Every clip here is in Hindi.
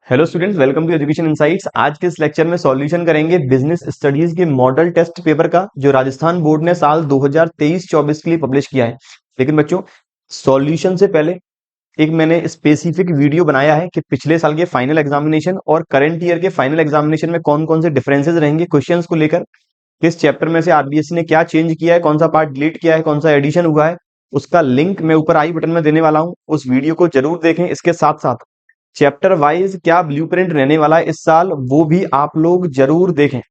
Hello students, welcome to education insights. आज के इस लेक्चर में सॉल्यूशन करेंगे बिजनेस स्टडीज के मॉडल टेस्ट पेपर का, जो राजस्थान बोर्ड ने साल 2023-24 के लिए पब्लिश किया है। लेकिन बच्चों, सॉल्यूशन से पहले एक मैंने स्पेसिफिक वीडियो बनाया है कि पिछले साल के फाइनल एग्जामिनेशन और करंट ईयर के फाइनल एग्जामिनेशन में कौन कौन से डिफरेंसेस रहेंगे क्वेश्चंस को लेकर, किस चैप्टर में से आरबीएससी ने क्या चेंज किया है, कौन सा पार्ट डिलीट किया है, कौन सा एडिशन हुआ है। उसका लिंक मैं ऊपर आई बटन में देने वाला हूं, उस वीडियो को जरूर देखें। इसके साथ साथ चैप्टर वाइज क्या ब्लूप्रिंट रहने वाला है इस साल, वो भी आप लोग जरूर देखें।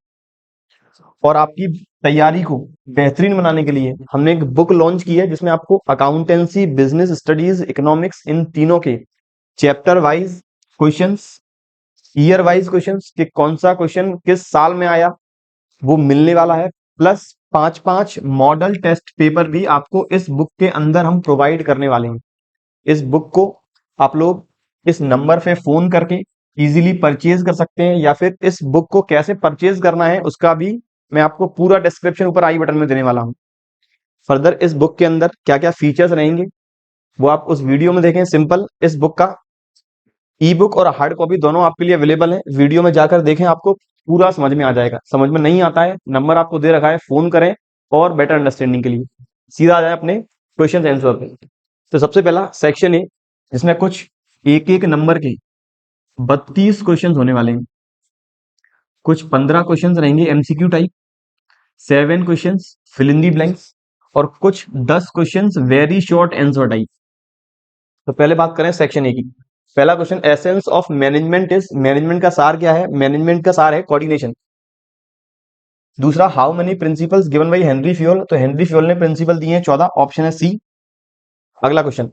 और आपकी तैयारी को बेहतरीन बनाने के लिए हमने एक बुक लॉन्च की है, जिसमें आपको अकाउंटेंसी, बिजनेस स्टडीज, इकोनॉमिक्स, इन तीनों के chapter wise questions, year wise questions कि कौन सा क्वेश्चन किस साल में आया, वो मिलने वाला है। प्लस 5-5 मॉडल टेस्ट पेपर भी आपको इस बुक के अंदर हम प्रोवाइड करने वाले हैं। इस बुक को आप लोग इस नंबर पे फोन करके इजीली परचेज कर सकते हैं, या फिर इस बुक को कैसे परचेज करना है उसका भी मैं आपको पूरा डिस्क्रिप्शन ऊपर आई बटन में देने वाला हूं। फर्दर इस बुक के अंदर क्या क्या फीचर्स रहेंगे वो आप उस वीडियो में देखें। सिंपल, इस बुक का ई बुक और हार्ड कॉपी दोनों आपके लिए अवेलेबल है। वीडियो में जाकर देखें, आपको पूरा समझ में आ जाएगा। समझ में नहीं आता है, नंबर आपको दे रखा है, फोन करें और बेटर अंडरस्टैंडिंग के लिए सीधा आ जाए अपने क्वेश्चन आंसर पे। तो सबसे पहला सेक्शन है, जिसमें कुछ एक एक नंबर के 32 क्वेश्चन होने वाले हैं। कुछ 15 क्वेश्चन रहेंगे MCQ type, 7 question fill in the blanks, और कुछ 10 question very short answer type. तो पहले बात करें सेक्शन ए की। पहला question, essence of management is, management का सार क्या है? मैनेजमेंट का सार है कोऑर्डिनेशन। दूसरा, how many principles given by Henry fuel, तो हेनरी फ्यूल ने प्रिंसिपल दिए हैं 14, ऑप्शन है सी। अगला question,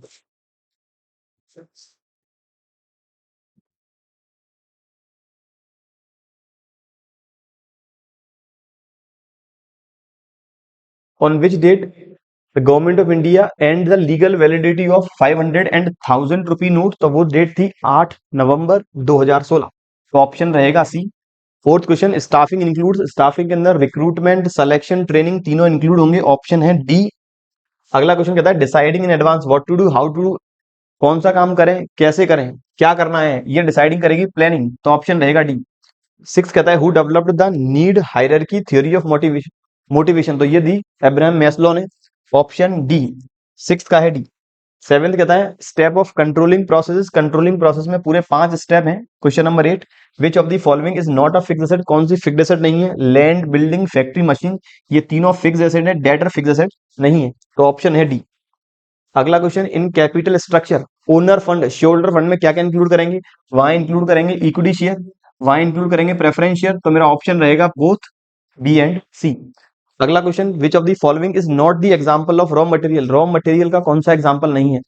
on which date the government of India and the legal validity of 500 and 1000 rupee note, तो वो डेट थी 8 नवंबर 2016। तो ऑप्शन रहेगा C. Fourth question, staffing includes, staffing के अंदर रिक्रूटमेंट, सिलेक्शन, ट्रेनिंग तीनों इंक्लूड होंगे, ऑप्शन है डी। अगला क्वेश्चन कहता है deciding in advance what to do, how to do, कौन सा काम करें, कैसे करें, क्या करना है, ये डिसाइडिंग करेगी प्लानिंग, तो ऑप्शन रहेगा डी। सिक्स कहता है who developed the need hierarchy theory of motivation, motivation, तो ये दी अब्राहम मैस्लो ने, ऑप्शन डी। सिक्स का है डी। सेवेंथ कहता है step of controlling process, controlling process में पूरे 5 स्टेप हैं। Question number 8, which of the following is not a fixed asset, कौन सी फिक्स्ड एसेट नहीं है? लैंड, बिल्डिंग, फैक्ट्री, मशीन, ये तीनों फिक्स्ड एसेट है, डेटर फिक्स्ड एसेट नहीं है, तो ऑप्शन है डी। अगला question, in capital structure owner fund, shareholder fund में क्या क्या इंक्लूड करेंगे? वहां इंक्लूड करेंगे इक्विटी शेयर, वहां इंक्लूड करेंगे प्रेफरेंस शेयर, तो मेरा ऑप्शन रहेगा बोथ बी एंड सी। अगला question, which of the following is not the example of raw material, raw material का कौन सा एग्जांपल नहीं है?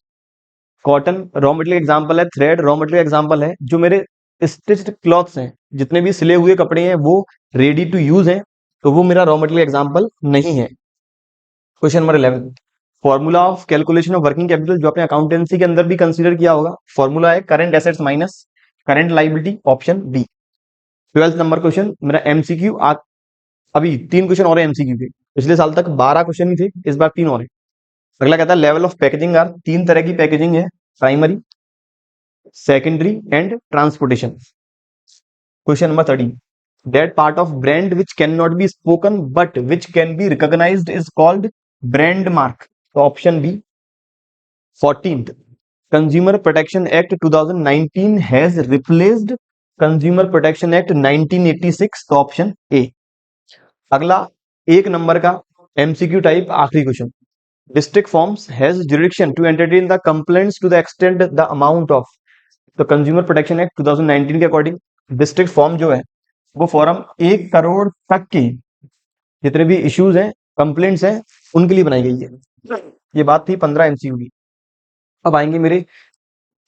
कॉटन रॉ मटेरियल एग्जांपल है, थ्रेड रॉ मटेरियल एग्जांपल है, जो मेरे स्टिच्ड क्लॉथ्स हैं, जितने भी सिले हुए कपड़े हैं वो रेडी टू यूज हैं, तो वो मेरा रॉ मटेरियल एग्जांपल नहीं है। Question number 11, formula of calculation of working capital, जो आपने अकाउंटेंसी के अंदर भी कंसीडर किया होगा। फॉर्मूला है current assets minus current liability, option B. 12th number question मेरा एमसीक्यू, अभी 3 क्वेश्चन और एमसीक्यू के, पिछले साल तक 12 क्वेश्चन ही थे, इस बार 3 और है। अगला कहता है लेवल ऑफ पैकेजिंग आर, 3 तरह की पैकेजिंग है, primary, secondary and transportation. Question number 13, that part of brand which can not be spoken but which can be recognised is called brand mark, तो option B. 14th, consumer protection act 2019 has replaced consumer protection act 1986, तो ऑप्शन ए। अगला 1 नंबर का एमसीक्यू टाइप आखिरी question, district forms has jurisdiction to entertain the complaints to the extent the amount of, तो कंज्यूमर प्रोटेक्शन एक्ट 2019 के अकॉर्डिंग डिस्ट्रिक्ट फॉर्म जो है वो फॉरम 1 करोड़ तक के जितने भी इश्यूज हैं, कंप्लेंट्स हैं, उनके लिए बनाई गई है। ये बात थी 15 एमसीक्यू की। अब आएंगे मेरे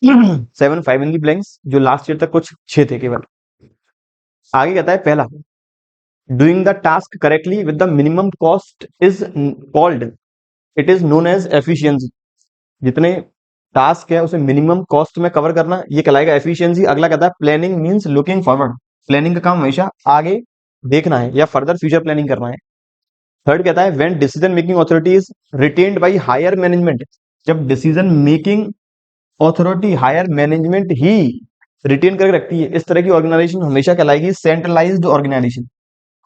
7 5 इन दी ब्लैंक्स, जो लास्ट ईयर तक कुछ 6 थे केवल। आगे कहता है पहला, doing the task correctly with the minimum cost is called, it is known as efficiency, जितने टास्क है उसे मिनिमम कॉस्ट में कवर करना, ये कहलाएगा एफिशिएंसी। अगला कहता है planning means looking forward, planning का काम हमेशा आगे देखना है या फर्दर फ्यूचर प्लानिंग करना है। थर्ड कहता है when decision making authority is retained by higher management, जब decision making authority higher management ही रिटेन करके रखती है, इस तरह की ऑर्गेनाइजेशन हमेशा कहलाएगी centralised organisation.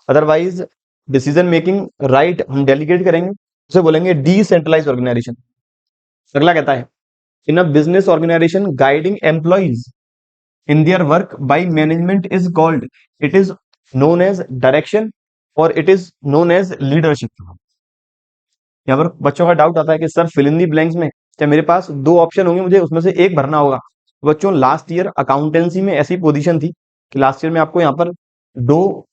Otherwise decision making right हम डेलीगेट करेंगे, उसे बोलेंगे डिसेंट्रलाइज्ड ऑर्गेनाइजेशन। अगला कहता है in a business organisation guiding employees in their work by management is called, it is known as direction or it is known as leadership। यहाँ पर बच्चों का डाउट आता है कि sir fill in the blanks में क्या मेरे पास दो ऑप्शन होंगे, मुझे उसमें से एक भरना होगा। तो बच्चों लास्ट ईयर अकाउंटेंसी में ऐसी पोजीशन थी कि लास्ट ईयर में आपको यहाँ पर दो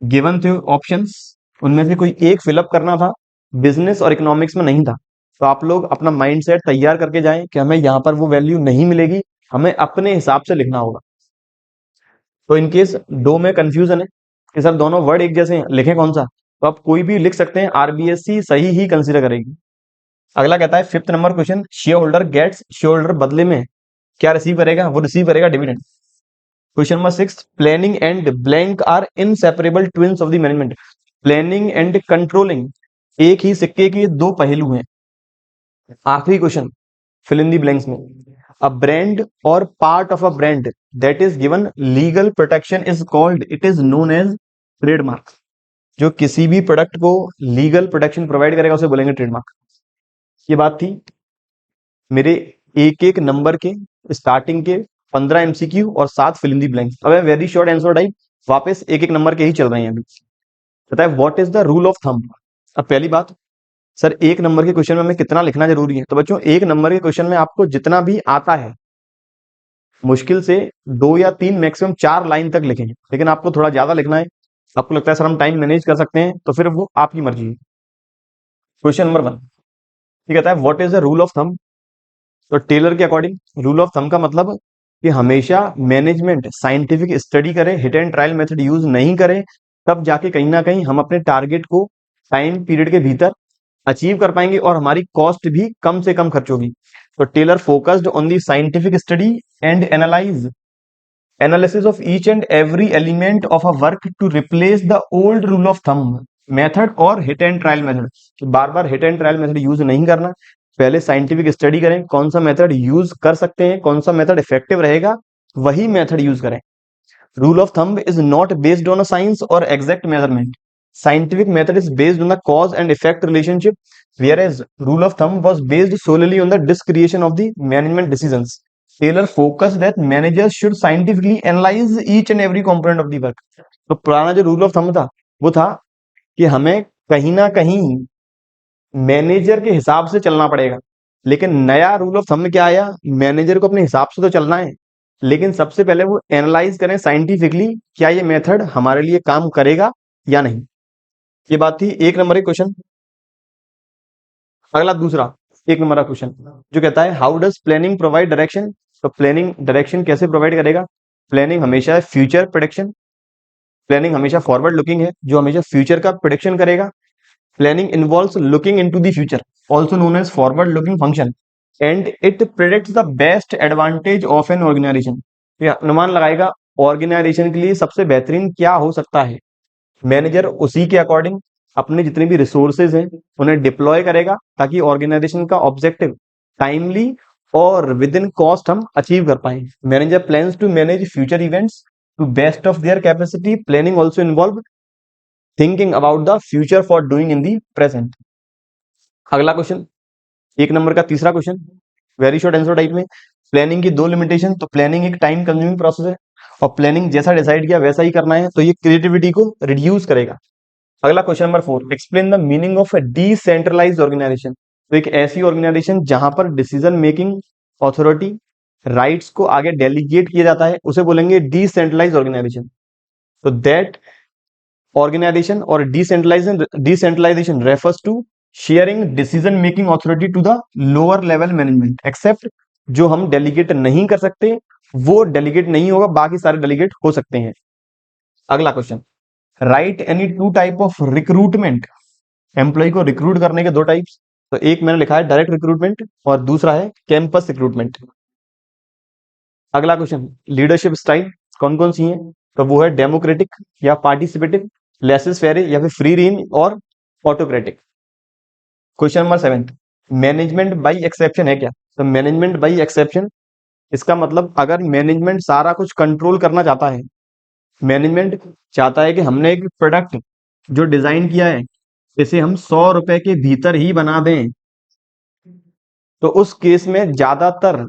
गिवन थे ऑप्शंस, उनमें से कोई एक फिलअप करना था, बिजनेस और इकोनॉमिक्स में नहीं था। तो आप लोग अपना माइंडसेट तैयार करके जाएं कि हमें यहाँ पर वो वैल्यू नहीं मिलेगी, हमें अपने हिसाब से लिखना होगा। तो इनकेस दो में कंफ्यूजन है कि सर दोनों वर्ड एक जैसे हैं, लिखें कौन सा, तो आप कोई भी लिख सकते हैं, आरबीएससी सही ही कंसीडर करेगी। अगला कहता है fifth number question, shareholder gets, shareholder बदले में क्या रिसीव करेगा, वो रिसीव करेगा dividend. Question number six, planning and blank are inseparable twins of the management. Planning and controlling एक ही सिक्के के दो पहलू हैं। आखिरी question fill in the blanks में, a brand or part of a brand that is given legal protection is called, it is known as trademark. जो किसी भी प्रोडक्ट को लीगल प्रोटेक्शन प्रोवाइड करेगा उसे बोलेंगे ट्रेडमार्क। ये बात थी मेरे एक एक नंबर के स्टार्टिंग के 15 एमसीक्यू और 7 फिल इन दी ब्लैंक्स। अब वेरी शॉर्ट आंसर टाइप वापस एक एक नंबर के ही चल रहे हैं अभी। पता है what is the rule of thumb. अब पहली बात, सर एक नंबर के क्वेश्चन में हमें कितना लिखना जरूरी है, तो बच्चों एक नंबर के क्वेश्चन में आपको जितना भी आता है, मुश्किल से 2 या 3 मैक्सिमम 4 लाइन तक लिखेंगे, लेकिन आपको थोड़ा ज्यादा लिखना है, आपको लगता है सर हम टाइम मैनेज कर सकते हैं, तो फिर वो आपकी मर्जी है। क्वेश्चन नंबर 1 ये कहता है what is the rule of thumb. तो टेलर के अकॉर्डिंग रूल ऑफ थंब का मतलब कि हमेशा मैनेजमेंट साइंटिफिक स्टडी करे, hit and trial method use नहीं करे, तब जाके कहीं ना कहीं हम अपने टारगेट को टाइम पीरियड के भीतर अचीव कर पाएंगे और हमारी कॉस्ट भी कम से कम खर्च होगी। तो Taylor focused on the scientific study and analysis of each and every element of a work to replace the old rule of thumb method or hit and trial method. बार बार hit and trial method use नहीं करना, पहले साइंटिफिक स्टडी करें, कौन सा मेथड यूज कर सकते हैं, कौन सा मेथड इफेक्टिव रहेगा, वही मेथड यूज करें। Rule of thumb is not based on a science or exact measurement. Scientific method is based on the cause and effect relationship, whereas rule of thumb was based solely on the discretion of the management decisions. Taylor focused that managers should scientifically analyze each and every component of the work. तो पुराना जो रूल ऑफ थंब था वो था कि हमें कहीं ना कहीं मैनेजर के हिसाब से चलना पड़ेगा, लेकिन नया रूल ऑफ थंब में क्या आया, मैनेजर को अपने हिसाब से तो चलना है, लेकिन सबसे पहले वो एनालाइज करें साइंटिफिकली क्या ये मेथड हमारे लिए काम करेगा या नहीं। ये बात थी एक नंबर के क्वेश्चन। अगला दूसरा एक नंबर का क्वेश्चन जो कहता है how does planning provide direction. तो प्लानिंग डायरेक्शन कैसे प्रोवाइड करेगा। प्लानिंग हमेशा फ्यूचर प्रोडिक्शन, प्लानिंग हमेशा फॉरवर्ड लुकिंग है जो हमेशा फ्यूचर का प्रोडिक्शन करेगा। Planning involves looking into the future, also known as forward looking function, and it predicts the best advantage of an organisation. ये अनुमान लगाएगा ऑर्गेनाइजेशन के लिए सबसे बेहतरीन क्या हो सकता है। मैनेजर उसी के अकॉर्डिंग अपने जितने भी रिसोर्सेज हैं उन्हें डिप्लॉय करेगा ताकि ऑर्गेनाइजेशन का ऑब्जेक्टिव टाइमली और विद इन कॉस्ट हम अचीव कर पाए। Manager plans to manage future events to best of their capacity. Planning also involve thinking about the future for doing in the present. अगला क्वेश्चन एक नंबर का तीसरा question very short answer type में, प्लानिंग की दो लिमिटेशन। तो प्लानिंग एक टाइम कंज्यूमिंग प्रोसेस है और प्लानिंग जैसा डिसाइड किया वैसा ही करना है, तो ये क्रिएटिविटी को रिड्यूस करेगा। अगला question number 4, explain the meaning of a decentralised organisation. तो एक ऐसी ऑर्गेनाइजेशन जहां पर डिसीजन मेकिंग अथॉरिटी राइट्स को आगे डेलीगेट किया जाता है उसे बोलेंगे डिसेंट्रलाइज्ड ऑर्गेनाइजेशन। तो दैट ऑर्गेनाइजेशन और decentralisation refers to sharing decision making authority to the lower level management, except जो हम डेलीगेट नहीं कर सकते वो डेलीगेट नहीं होगा, बाकी सारे डेलीगेट हो सकते हैं। अगला question, write any two type of recruitment. Employ को रिक्रूट करने के दो टाइप्स, तो एक मैंने लिखा है डायरेक्ट रिक्रूटमेंट और दूसरा है कैंपस रिक्रूटमेंट। अगला क्वेश्चन, लीडरशिप स्टाइल कौन कौन सी है, तो वो है डेमोक्रेटिक या पार्टिसिपेटिव, लेसेस फेयर या फिर फ्री रेंज और autocratic. Question number 7, management by exception है क्या। तो मैनेजमेंट बाय एक्सेप्शन इसका मतलब अगर मैनेजमेंट सारा कुछ कंट्रोल करना चाहता है, मैनेजमेंट चाहता है कि हमने एक प्रोडक्ट जो डिजाइन किया है इसे हम 100 रुपए के भीतर ही बना दें, तो उस केस में ज्यादातर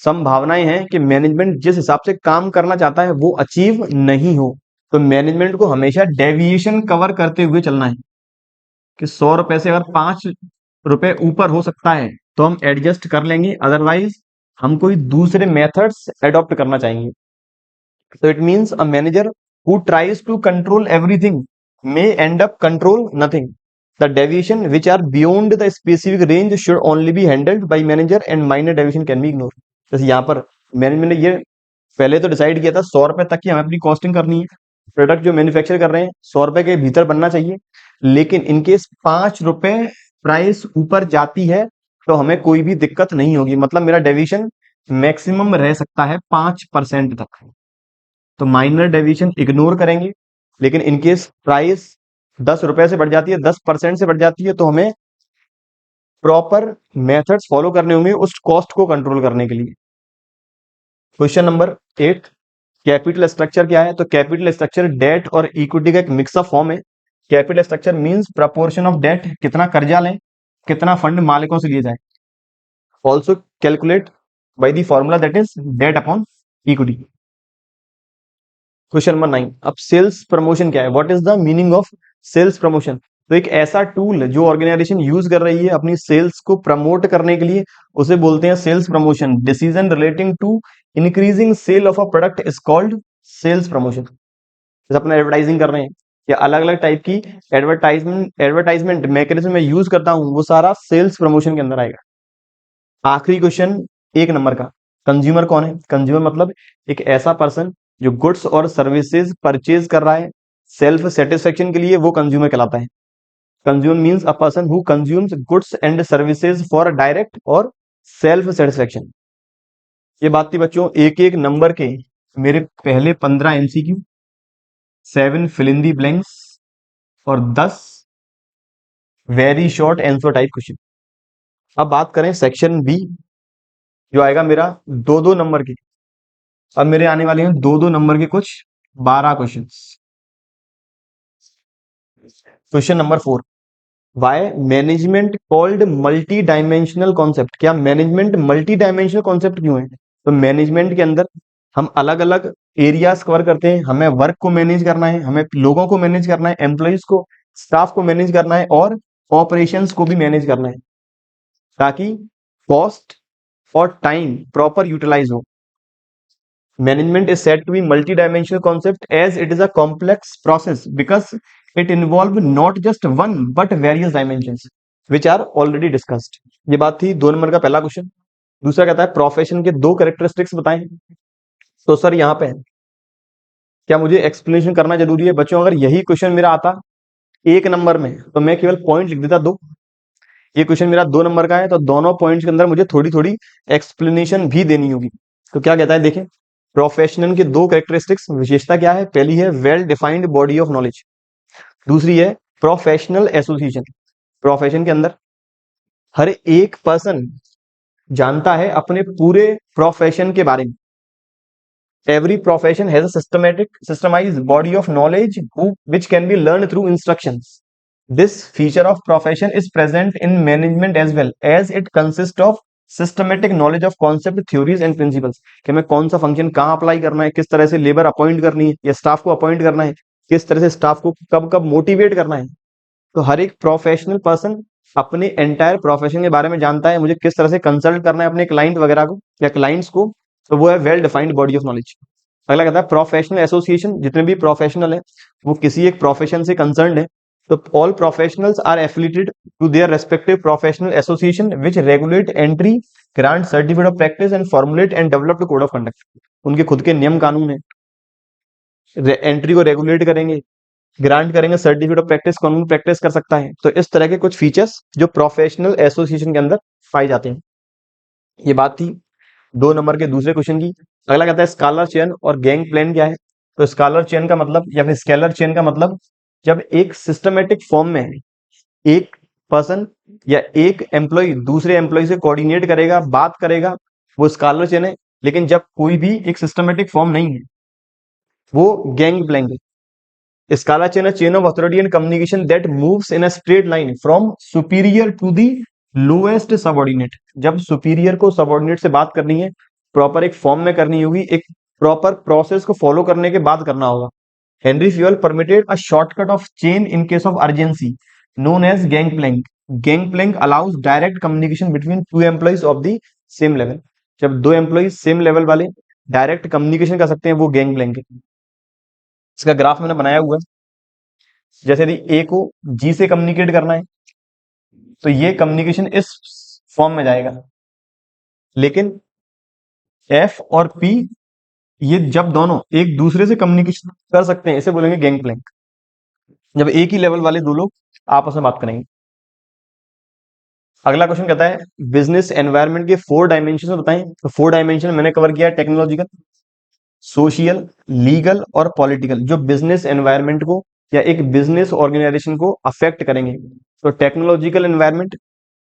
संभावनाएं हैं कि मैनेजमेंट जिस हिसाब से काम करना चाहता है वो अचीव नहीं हो। तो मैनेजमेंट को हमेशा डेविएशन कवर करते हुए चलना है कि 100 रुपए से अगर 5 रुपए ऊपर हो सकता है तो हम एडजस्ट कर लेंगे, अदरवाइज हम कोई दूसरे मेथड्स एडॉप्ट करना चाहेंगे। So it means a manager who tries to control everything may end up control nothing. The deviation which are beyond the specific range should only be handled by manager and minor deviation can be ignored. जैसे यहाँ पर मैनेजमेंट ने ये पहले तो डिसाइड किया था 100 रुपए तक की हमें अपनी कॉस्टिंग करनी है, प्रोडक्ट जो मैन्युफैक्चर कर रहे हैं 100 रुपए के भीतर बनना चाहिए, लेकिन इनकेस 5 रुपए प्राइस ऊपर जाती है तो हमें कोई भी दिक्कत नहीं होगी, मतलब मेरा डेविएशन मैक्सिमम रह सकता है 5% तक, तो माइनर डेविएशन इग्नोर करेंगे। लेकिन इनकेस प्राइस 10 रुपए से बढ़ जाती है, 10% से बढ़ जाती है, तो हमें प्रॉपर मेथड्स फॉलो करने होंगे उस कॉस्ट को कंट्रोल करने के लिए। क्वेश्चन नंबर 8, कैपिटल स्ट्रक्चर क्या है? तो कैपिटल स्ट्रक्चर डेट और इक्विटी का एक मिक्सअप फॉर्म है। Capital structure means proportion of debt, कितना कर्जा लें, कितना फंड मालिकों से लिए जाए। Also calculate by the formula that is debt upon equity. Question number 9, अब सेल्स प्रमोशन क्या है? What is the meaning of sales promotion? तो एक ऐसा टूल जो ऑर्गेनाइजेशन यूज कर रही है अपनी सेल्स को प्रमोट करने के लिए, उसे बोलते हैं sales promotion. Decision relating to increasing sale of a product is called sales promotion. जैसे अपना एडवर्टाइजिंग कर रहे हैं या अलग अलग टाइप की एडवर्टाइजमेंट मैकेनिज्म में यूज करता हूं, वो सारा सेल्स प्रमोशन के अंदर आएगा। आखिरी क्वेश्चन 1 नंबर का, कंज्यूमर कौन है? कंज्यूमर मतलब एक ऐसा पर्सन जो गुड्स और सर्विसेज परचेज कर रहा है सेल्फ सेटिस्फेक्शन के लिए, वो कंज्यूमर कहलाता है। Consumer means a person who consumes goods and services for direct और सेल्फ सेटिस्फेक्शन। ये बात थी बच्चों एक एक नंबर के मेरे पहले 15 MCQ, 7 fill in the blanks और 10 very short answer type question. अब बात करें सेक्शन बी, जो आएगा मेरा 2-2 नंबर के। अब मेरे आने वाले हैं 2-2 नंबर के कुछ 12 क्वेश्चन। Question number 4, why management called multi dimensional concept? क्या मैनेजमेंट मल्टी डायमेंशनल कॉन्सेप्ट क्यों है? तो मैनेजमेंट के अंदर हम अलग अलग एरियाज कवर करते हैं। हमें वर्क को मैनेज करना है, हमें लोगों को मैनेज करना है, एम्प्लॉइज को, स्टाफ को मैनेज करना है और ऑपरेशंस को भी मैनेज करना है, ताकि कॉस्ट और टाइम प्रॉपर यूटिलाइज हो। Management is said to be multi-dimensional concept as it is a complex process because it involves not just one but various dimensions which are already discussed. ये बात थी 2 नंबर का पहला क्वेश्चन। दूसरा कहता है प्रोफेशन के 2 कैरेक्टरिस्टिक्स बताएं। तो सर यहाँ पे क्या मुझे एक्सप्लेनेशन करना जरूरी है? बच्चों अगर यही क्वेश्चन मेरा आता 1 नंबर में तो मैं केवल पॉइंट लिख देता 2। ये क्वेश्चन मेरा 2 नंबर का है तो दोनों पॉइंट्स के अंदर मुझे थोड़ी थोड़ी एक्सप्लेनेशन भी देनी होगी। तो क्या कहता है देखें, प्रोफेशनल के 2 कैरेक्टरिस्टिक्स, विशेषता क्या है? पहली है well defined body of knowledge, दूसरी है प्रोफेशनल एसोसिएशन। प्रोफेशन के अंदर हर एक पर्सन जानता है अपने पूरे प्रोफेशन के बारे में। Every profession has a systemized body of knowledge which can be learned through instructions. This feature of profession is present in management as well as it consists of systematic knowledge of concept, theories and principles, कि हमें कौन सा फंक्शन कहाँ अप्लाई करना है, किस तरह से लेबर अपॉइंट करनी है या स्टाफ को अपॉइंट करना है, किस तरह से स्टाफ को कब कब मोटिवेट करना है। तो हर एक प्रोफेशनल पर्सन अपने एंटायर प्रोफेशन के बारे में जानता है, मुझे किस तरह से कंसल्ट करना है अपने क्लाइंट वगैरह को या क्लाइंट्स को, तो वो है well defined body of knowledge. अगला कहता है प्रोफेशनल एसोसिएशन, जितने भी प्रोफेशनल है वो किसी एक प्रोफेशन से कंसर्न है, तो all professionals are affiliated to their respective professional association which regulate entry, grant certificate of practice and formulate and developed code of conduct. उनके खुद के नियम कानून है, एंट्री को रेगुलेट करेंगे, ग्रांट करेंगे सर्टिफिकेट ऑफ प्रैक्टिस, कौन प्रैक्टिस कर सकता है। तो इस तरह के कुछ फीचर्स जो प्रोफेशनल एसोसिएशन के अंदर पाए जाते हैं। ये बात थी 2 नंबर के दूसरे क्वेश्चन की। अगला कहता है स्कॉलर चेन और गैंग प्लान क्या है? तो स्कॉलर चेन का मतलब या फिर स्केलर चेन का मतलब जब एक सिस्टमेटिक फॉर्म में एक पर्सन या एक एम्प्लॉय दूसरे एम्प्लॉय से कोऑर्डिनेट करेगा, बात करेगा, वो स्कॉलर चेन है। लेकिन जब कोई भी एक सिस्टमेटिक फॉर्म नहीं है, वो गैंग प्लैंक है। Scalar chain chain of authority and communication that moves in a straight line from superior to the lowest subordinate. जब सुपीरियर को सबऑर्डिनेट से बात करनी है, प्रॉपर एक फॉर्म में करनी होगी, एक प्रॉपर प्रोसेस को फॉलो करने के बाद करना होगा। Henry fuel permitted a shortcut of chain in case of urgency known as gangplank. Gangplank allows direct communication between two employees of the same level. जब दो एम्प्लॉइज सेम लेवल वाले डायरेक्ट कम्युनिकेशन कर सकते हैं, वो गैंगप्लैंक है। इसका ग्राफ मैंने बनाया हुआ है। जैसे यदि ए को जी से कम्युनिकेट करना है, तो ये कम्युनिकेशन इस फॉर्म में जाएगा, लेकिन एफ और पी ये जब दोनों एक दूसरे से कम्युनिकेशन कर सकते हैं, इसे बोलेंगे गैंगप्लैंक। जब एक ही लेवल वाले दो लोग आपस में बात करेंगे। अगला क्वेश्चन कहता है बिजनेस एनवायरनमेंट के 4 डायमेंशन बताएं। तो 4 डायमेंशन मैंने कवर किया है, टेक्नोलॉजिकल, सोशल, लीगल और पॉलिटिकल, जो बिजनेस एनवायरनमेंट को या एक बिजनेस ऑर्गेनाइजेशन को अफेक्ट करेंगे। तो टेक्नोलॉजिकल एनवायरनमेंट,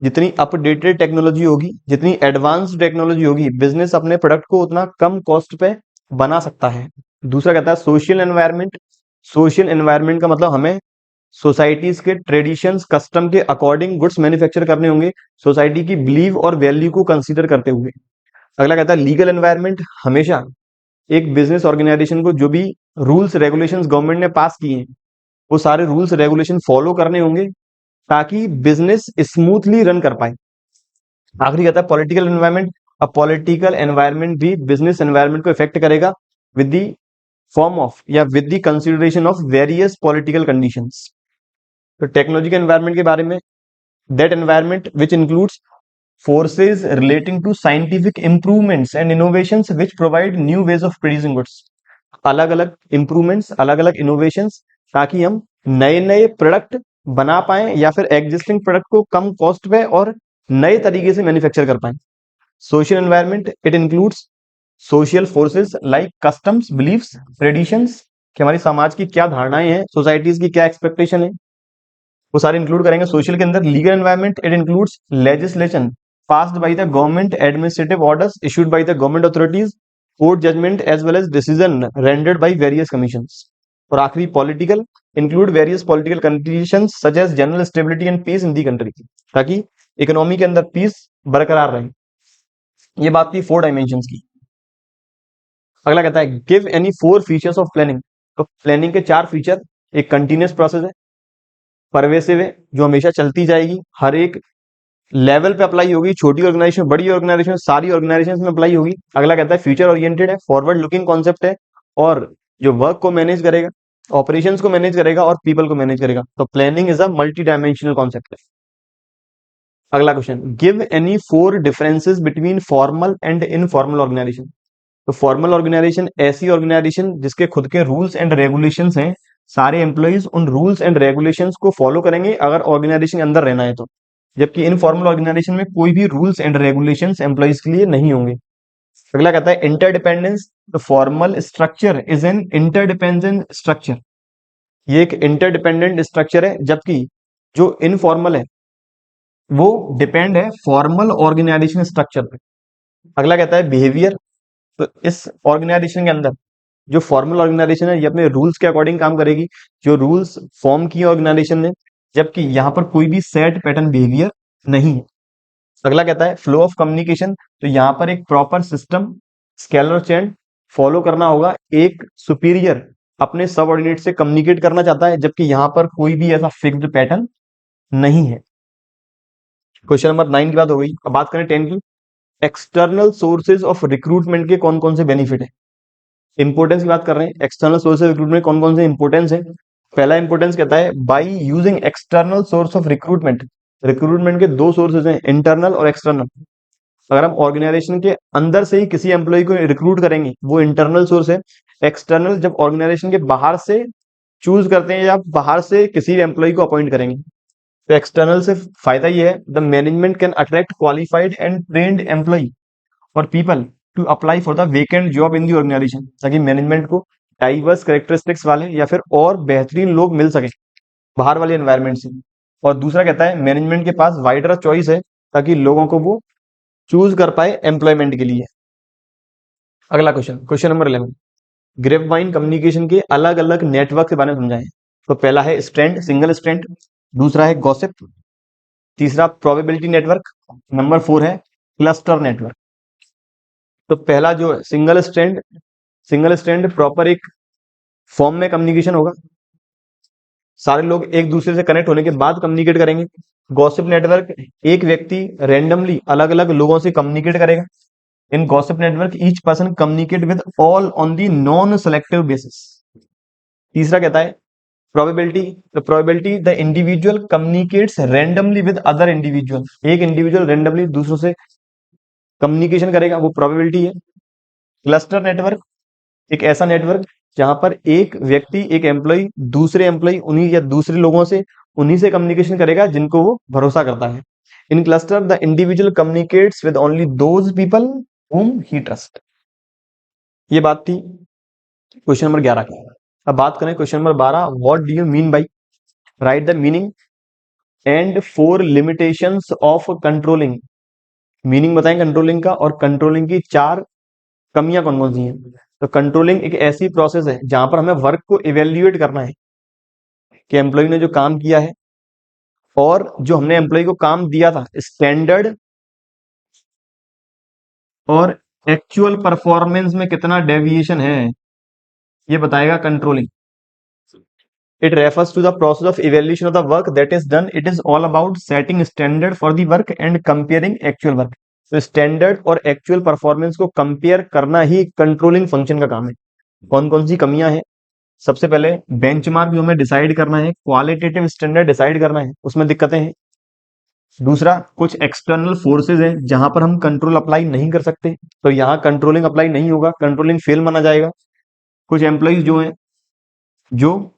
जितनी अपडेटेड टेक्नोलॉजी होगी, जितनी एडवांस टेक्नोलॉजी होगी, बिजनेस अपने प्रोडक्ट को उतना कम कॉस्ट पे बना सकता है। दूसरा कहता है सोशल एनवायरनमेंट। सोशल एनवायरनमेंट का मतलब हमें सोसाइटीज के ट्रेडिशंस, कस्टम के अकॉर्डिंग गुड्स मैन्युफैक्चर करने होंगे, सोसाइटी की बिलीव और वैल्यू को कंसीडर करते हुए। अगला कहता है लीगल एनवायरनमेंट। हमेशा एक बिजनेस ऑर्गेनाइजेशन को जो भी रूल्स रेगुलेशंस गवर्नमेंट ने पास किए हैं, वो सारे रूल्स रेगुलेशन फॉलो करने होंगे ताकि बिजनेस स्मूथली रन कर पाए। आखिरी कहता है पॉलिटिकल एनवायरनमेंट। अब पॉलिटिकल एनवायरनमेंट भी बिजनेस एनवायरनमेंट को इफेक्ट करेगा विद द फॉर्म ऑफ या with the consideration of various political conditions. तो टेक्नोलॉजिकल एनवायरनमेंट के बारे में, that environment which includes forces relating to scientific improvements and innovations which provide new ways of producing goods। अलग अलग इंप्रूवमेंट्स, अलग अलग इनोवेशंस, ताकि हम नए नए प्रोडक्ट बना पाए या फिर एग्जिस्टिंग प्रोडक्ट को कम कॉस्ट पे और नए तरीके से मैन्युफैक्चर कर पाए। Social environment, it includes social forces like customs, beliefs, traditions, कि हमारी समाज की क्या धारणाएं हैं, सोसाइटीज की क्या एक्सपेक्टेशन है, वो सारे इंक्लूड करेंगे सोशल के अंदर। Legal environment, it includes legislation passed by the government, administrative orders issued by the government authorities, court judgment as well as decision rendered by various commissions। और आखिरी political, include various political conditions such as general stability and peace in the country, ताकि इकोनॉमी के अंदर पीस बरकरार रहे। ये बात थी 4 डायमेंशंस की। अगला कहता है give any 4 features of planning. तो प्लानिंग के 4 फीचर, एक कंटिन्यूस प्रोसेस है, परवेसिव है जो हमेशा चलती जाएगी, हर एक लेवल पे अप्लाई होगी, छोटी ऑर्गेनाइजेशन, बड़ी ऑर्गेनाइजेशन, सारी ऑर्गेनाइजेशन में अप्लाई होगी। अगला कहता है फ्यूचर ओरिएंटेड है, फॉरवर्ड लुकिंग कॉन्सेप्ट है, और जो वर्क को मैनेज करेगा, ऑपरेशंस को मैनेज करेगा और पीपल को मैनेज करेगा। तो planning is a multi dimensional concept है। अगला question, give any 4 differences between formal and informal organisation. तो फॉर्मल ऑर्गेनाइजेशन ऐसी ऑर्गेनाइजेशन जिसके खुद के रूल्स एंड रेगुलेशंस हैं, सारे एम्प्लॉइज उन रूल्स एंड रेगुलेशंस को फॉलो करेंगे अगर ऑर्गेनाइजेशन के अंदर रहना है तो। जबकि इनफॉर्मल ऑर्गेनाइजेशन में कोई भी रूल्स एंड रेगुलेशंस एम्प्लॉइज के लिए नहीं होंगे। अगला कहता है interdependence. The formal structure is an interdependent structure. ये एक इंटरडिपेंडेंट स्ट्रक्चर है, जबकि जो इनफॉर्मल है वो डिपेंड है फॉर्मल ऑर्गेनाइजेशन स्ट्रक्चर पे। अगला कहता है बिहेवियर। तो इस ऑर्गेनाइजेशन के अंदर जो फॉर्मल ऑर्गेनाइजेशन है, ये अपने रूल्स के अकॉर्डिंग काम करेगी, जो रूल्स फॉर्म की ऑर्गेनाइजेशन ने, जबकि यहां पर कोई भी सेट पैटर्न बिहेवियर नहीं है। अगला कहता है फ्लो ऑफ कम्युनिकेशन। तो यहां पर एक proper system, scalar chain follow करना होगा। एक सुपीरियर अपने सबऑर्डिनेट से कम्युनिकेट करना चाहता है, जबकि यहां पर कोई भी ऐसा फिक्स्ड पैटर्न नहीं है। क्वेश्चन नंबर 9 की बात हो गई। अब बात करें 10 की। एक्सटर्नल सोर्सेज ऑफ रिक्रूटमेंट के कौन कौन से बेनिफिट है, इंपोर्टेंस की बात कर रहे हैं। एक्सटर्नल सोर्स ऑफ रिक्रूटमेंट कौन कौन से इंपोर्टेंस है। पहला इंपोर्टेंस कहता है by using external source of recruitment. Recruitment के 2 सोर्सेज हैं, इंटरनल और एक्सटर्नल। अगर हम ऑर्गेनाइजेशन के अंदर से ही किसी एम्प्लॉय को रिक्रूट करेंगे, वो इंटरनल सोर्स है। एक्सटर्नल जब ऑर्गेनाइजेशन के बाहर से चूज करते हैं या बाहर से किसी एम्प्लॉय को अपॉइंट करेंगे। तो एक्सटर्नल से फायदा ये है, the management can attract qualified and trained employ or people to apply for the vacant job in the organisation, ताकि मैनेजमेंट को डाइवर्स कैरेक्टरिस्टिक्स वाले या फिर और बेहतरीन लोग मिल सके बाहर वाले एनवायरनमेंट से। और दूसरा कहता है मैनेजमेंट के पास वाइडर चॉइस है, ताकि लोगों को वो चूज कर पाए एम्प्लॉयमेंट के लिए। अगला question, question number 11, grapevine communication के अलग अलग नेटवर्क के बारे में समझाएं। तो पहला है स्ट्रैंड, सिंगल स्ट्रैंड, दूसरा है गॉसिप, तीसरा प्रोबेबिलिटी नेटवर्क, नंबर 4 है क्लस्टर नेटवर्क। तो पहला जो है सिंगल स्ट्रैंड प्रॉपर एक फॉर्म में कम्युनिकेशन होगा, सारे लोग एक दूसरे से कनेक्ट होने के बाद कम्युनिकेट करेंगे। गॉसिप नेटवर्क, एक व्यक्ति रैंडमली अलग अलग लोगों से कम्युनिकेट करेगा। In gossip network each person communicate with all on the non selective basis. तीसरा कहता है probability, the probability the individual communicates randomly with other individual, एक इंडिविजुअल रैंडमली दूसरों से कम्युनिकेशन करेगा, वो प्रोबेबिलिटी है। क्लस्टर नेटवर्क, एक ऐसा नेटवर्क जहां पर एक व्यक्ति, एक एम्प्लॉय दूसरे एम्प्लॉय उन्हीं या दूसरे लोगों से उन्हीं से कम्युनिकेशन करेगा जिनको वो भरोसा करता है। इन cluster the individual communicates with only those people whom he trust. ये बात थी क्वेश्चन नंबर 11 की। अब बात करें question number 12, what do you mean by, right the meaning and 4 limitations of controlling. Meaning बताएं कंट्रोलिंग का, और कंट्रोलिंग की 4 कमियां कौन कौन सी हैं। तो कंट्रोलिंग एक ऐसी प्रोसेस है जहां पर हमें वर्क को इवेल्युएट करना है कि एम्प्लॉय ने जो काम किया है और जो हमने एम्प्लॉय को काम दिया था, स्टैंडर्ड और एक्चुअल परफॉर्मेंस में कितना डेविएशन है, ये बताएगा controlling. It refers to the process of evaluation of the work that is done, it is all about setting standard for the work and comparing actual work. तो स्टैंडर्ड और एक्चुअल परफॉर्मेंस को कंपेयर करना ही कंट्रोलिंग फंक्शन का काम है। कौन कौन सी कमियां हैं, सबसे पहले बेंचमार्क जो हमें डिसाइड करना है, क्वालिटेटिव स्टैंडर्ड डिसाइड करना है, उसमें दिक्कतें हैं। दूसरा, कुछ एक्सटर्नल फोर्सेज हैं जहां पर हम कंट्रोल अप्लाई नहीं कर सकते, तो यहाँ कंट्रोलिंग अप्लाई नहीं होगा, कंट्रोलिंग फेल माना जाएगा। कुछ एम्प्लॉइज जो हैं, जो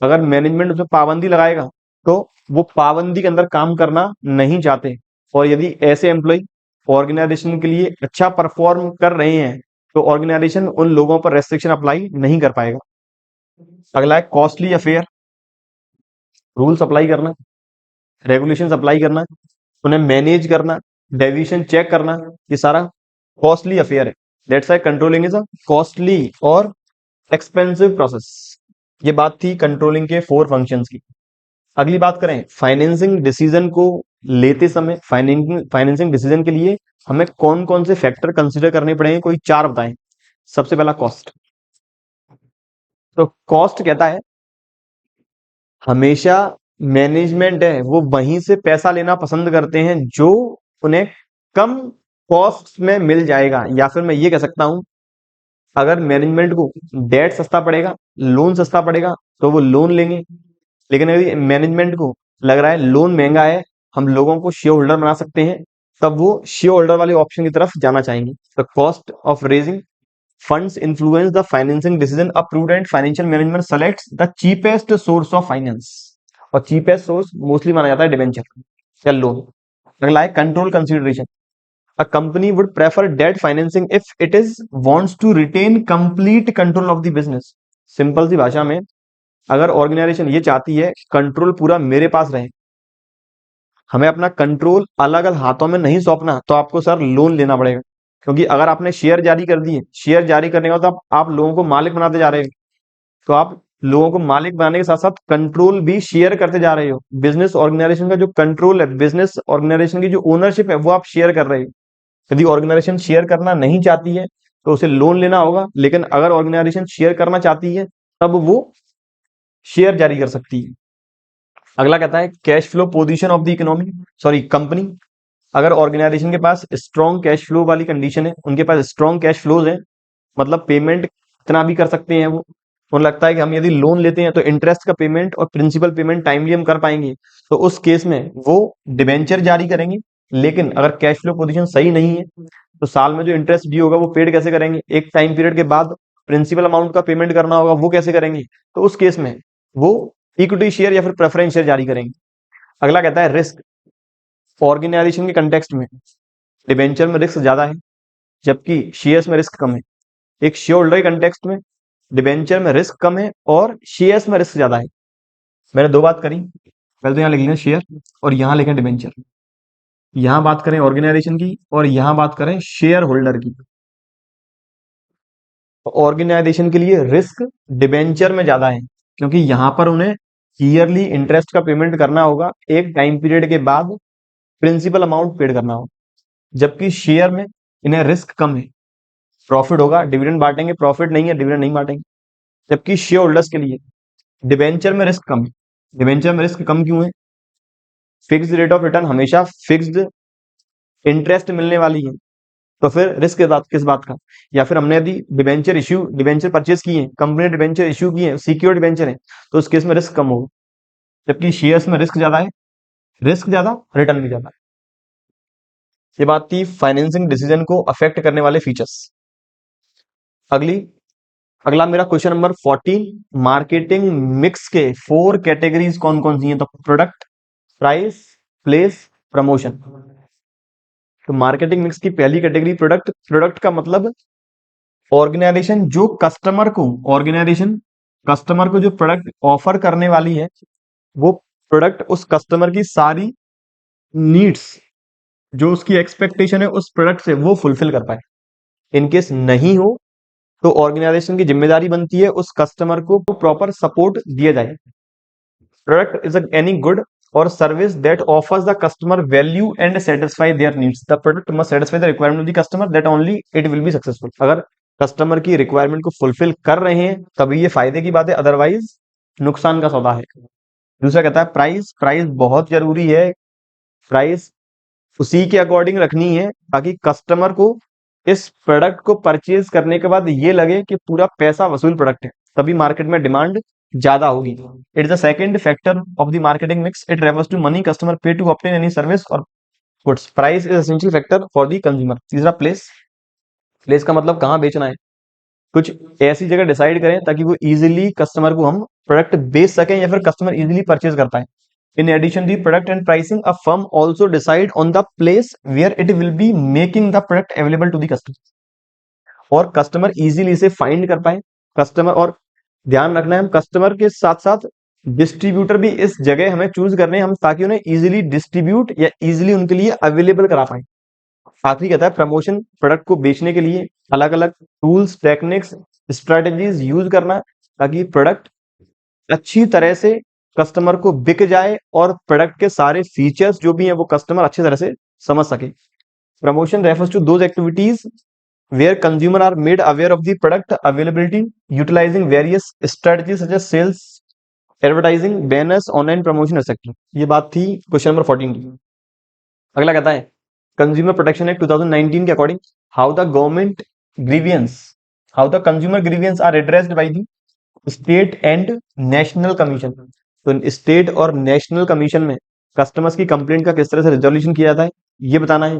अगर मैनेजमेंट उसमें पाबंदी लगाएगा तो वो पाबंदी के अंदर काम करना नहीं चाहते, और यदि ऐसे एम्प्लॉय ऑर्गेनाइजेशन के लिए अच्छा परफॉर्म कर रहे हैं तो ऑर्गेनाइजेशन उन लोगों पर रेस्ट्रिक्शन अप्लाई नहीं कर पाएगा। अगला है कॉस्टली अफेयर, रूल्स अप्लाई करना, रेगुलेशंस अप्लाई करना, उन्हें मैनेज करना, डेविएशन चेक करना, ये सारा कॉस्टली अफेयर है। That's why controlling is a costly और एक्सपेंसिव प्रोसेस। ये बात थी कंट्रोलिंग के 4 फंक्शंस की। अगली बात करें फाइनेंसिंग डिसीजन को लेते समय, फाइनेंसिंग डिसीजन के लिए हमें कौन कौन से फैक्टर कंसीडर करने पड़ेंगे, कोई 4 बताएं। सबसे पहला कॉस्ट। तो कॉस्ट कहता है हमेशा मैनेजमेंट है वो वहीं से पैसा लेना पसंद करते हैं जो उन्हें कम कॉस्ट में मिल जाएगा, या फिर मैं ये कह सकता हूं अगर मैनेजमेंट को डेट सस्ता पड़ेगा, लोन सस्ता पड़ेगा तो वो लोन लेंगे। लेकिन यदि मैनेजमेंट को लग रहा है लोन महंगा है, हम लोगों को शेयर होल्डर बना सकते हैं, तब वो शेयर होल्डर वाले ऑप्शन की तरफ जाना चाहेंगे। The cost of raising funds influence the financing decision, a prudent financial management selects the cheapest source of finance, और चीपेस्ट सोर्स मोस्टली माना जाता है डिबेंचर या लोन। अगला है control consideration, a company would prefer debt financing if it is wants to retain complete control of the business। Simple सी भाषा में अगर ऑर्गेनाइजेशन ये चाहती है कंट्रोल पूरा मेरे पास रहे, हमें अपना कंट्रोल अलग अलग हाथों में नहीं सौंपना, तो आपको सर लोन लेना पड़ेगा। क्योंकि अगर आपने शेयर जारी कर दिए, शेयर जारी करने का तो आप लोगों को मालिक बनाते जा रहे हो, तो आप लोगों को मालिक बनाने के साथ साथ कंट्रोल भी शेयर करते जा रहे हो। बिजनेस ऑर्गेनाइजेशन का जो कंट्रोल है, बिजनेस ऑर्गेनाइजेशन की जो ओनरशिप है, वो आप शेयर कर रहे हो। यदि ऑर्गेनाइजेशन शेयर करना नहीं चाहती है तो उसे लोन लेना होगा, लेकिन अगर ऑर्गेनाइजेशन शेयर करना चाहती है तब वो शेयर जारी कर सकती है। अगला कहता है cash flow position of the economy, sorry company. अगर ऑर्गेनाइजेशन के पास स्ट्रॉन्ग कैश फ्लो वाली कंडीशन है, उनके पास स्ट्रॉन्ग कैश फ्लोज है, मतलब पेमेंट कितना भी कर सकते हैं वो, उन्हें लगता है कि हम यदि लोन लेते हैं तो इंटरेस्ट का पेमेंट और प्रिंसिपल पेमेंट टाइमली हम कर पाएंगे, तो उस केस में वो डिबेंचर जारी करेंगे। लेकिन अगर कैश फ्लो पोजीशन सही नहीं है तो साल में जो इंटरेस्ट ड्यू होगा वो पेड कैसे करेंगे, एक टाइम पीरियड के बाद प्रिंसिपल अमाउंट का पेमेंट करना होगा, वो कैसे करेंगे, तो उस केस में वो इक्विटी शेयर या फिर प्रेफरेंस शेयर जारी करेंगे। अगला कहता है रिस्क। ऑर्गेनाइजेशन के कंटेक्स्ट में डिबेंचर में रिस्क ज्यादा है जबकि शेयर्स में रिस्क कम है। एक शेयर होल्डर के कंटेक्स्ट में डिबेंचर में रिस्क कम है और शेयर्स में रिस्क ज्यादा है। मैंने 2 बात करी, पहले तो यहाँ लिख लें शेयर और यहाँ लिखें डिबेंचर। यहाँ बात करें ऑर्गेनाइजेशन की और यहाँ बात करें शेयर होल्डर की। ऑर्गेनाइजेशन के लिए रिस्क डिबेंचर में ज्यादा है, क्योंकि यहां पर उन्हें ईयरली इंटरेस्ट का पेमेंट करना होगा, एक टाइम पीरियड के बाद प्रिंसिपल अमाउंट पेड करना होगा। जबकि शेयर में इन्हें रिस्क कम है, प्रॉफिट होगा डिविडेंड बांटेंगे, प्रॉफिट नहीं है डिविडेंड नहीं बांटेंगे। जबकि शेयर होल्डर्स के लिए डिबेंचर में रिस्क कम है। डिबेंचर में रिस्क कम क्यों है? फिक्स्ड रेट ऑफ रिटर्न हमेशा फिक्स्ड इंटरेस्ट मिलने वाली है, तो फिर रिस्क किस बात का? या फिर हमने यदि डिबेंचर परचेज किए हैं, कंपनी ने डिबेंचर इश्यू किए हैं, सिक्योर्ड डिबेंचर है, तो उस केस में रिस्क कम होगा। जबकि शेयर्स में रिस्क ज्यादा है, रिस्क ज्यादा रिटर्न भी ज्यादा है। ये बात थी फाइनेंसिंग डिसीजन को अफेक्ट करने वाले फीचर्स। अगली अगला मेरा क्वेश्चन नंबर 14, मार्केटिंग मिक्स के 4 कैटेगरीज कौन कौन सी हैं? तो प्रोडक्ट, प्राइस, प्लेस, प्रमोशन। तो मार्केटिंग मिक्स की पहली कैटेगरी प्रोडक्ट। प्रोडक्ट का मतलब ऑर्गेनाइजेशन कस्टमर को जो प्रोडक्ट ऑफर करने वाली है, वो प्रोडक्ट उस कस्टमर की सारी नीड्स, जो उसकी एक्सपेक्टेशन है उस प्रोडक्ट से, वो फुलफिल कर पाए। इनकेस नहीं हो तो ऑर्गेनाइजेशन की जिम्मेदारी बनती है उस कस्टमर को प्रॉपर सपोर्ट दिया जाए। प्रोडक्ट इज एनी गुड और service that offers the customer value and satisfy their needs. The product must satisfy the requirement of the customer, that only it will be successful. अगर कस्टमर की रिक्वायरमेंट को फुलफिल कर रहे हैं तभी ये फायदे की बात है, अदरवाइज नुकसान का सौदा है। दूसरा कहता है प्राइस। प्राइस बहुत जरूरी है। प्राइस उसी के अकॉर्डिंग रखनी है ताकि कस्टमर को इस प्रोडक्ट को परचेज करने के बाद ये लगे कि पूरा पैसा वसूल प्रोडक्ट है, तभी मार्केट में डिमांड ज्यादा होगी। It is the second factor of the marketing mix. It refers to money customer pay to obtain any service और goods. Price is essential factor for the consumer. तीसरा प्लेस। प्लेस का मतलब कहाँ बेचना है। कुछ ऐसी जगह डिसाइड करें ताकि वो इजीली कस्टमर को हम प्रोडक्ट बेच सकें या फिर कस्टमर इजीली परचेज कर पाए। In addition to product and pricing, a firm also decide on the place where it will be making the product available to the customer, और कस्टमर इजीली इसे फाइंड कर पाए। कस्टमर, और ध्यान रखना है हम कस्टमर के साथ साथ डिस्ट्रीब्यूटर भी इस जगह हमें चूज करने हैं हम, ताकि उन्हें इजीली डिस्ट्रीब्यूट या इजीली उनके लिए अवेलेबल करा पाए। आखिरी कहता है प्रमोशन। प्रोडक्ट को बेचने के लिए अलग अलग टूल्स, टेक्निक्स, स्ट्रेटेजीज यूज करना ताकि प्रोडक्ट अच्छी तरह से कस्टमर को बिक जाए और प्रोडक्ट के सारे फीचर्स जो भी हैं वो कस्टमर अच्छी तरह से समझ सके। Promotion refers to those activities where consumer are made aware of the product availability utilising various strategies such as sales, advertising, banners, online promotion etcetera. ये बात थी क्वेश्चन नंबर 14 की। अगला कहता है कंज्यूमर प्रोटेक्शन एक्ट 2019 के according how the consumer grievances are addressed by the state and national commission. तो स्टेट और नेशनल कमीशन में कस्टमर्स की कंप्लेंट का किस तरह से रिजोल्यूशन किया जाता है ये बताना है।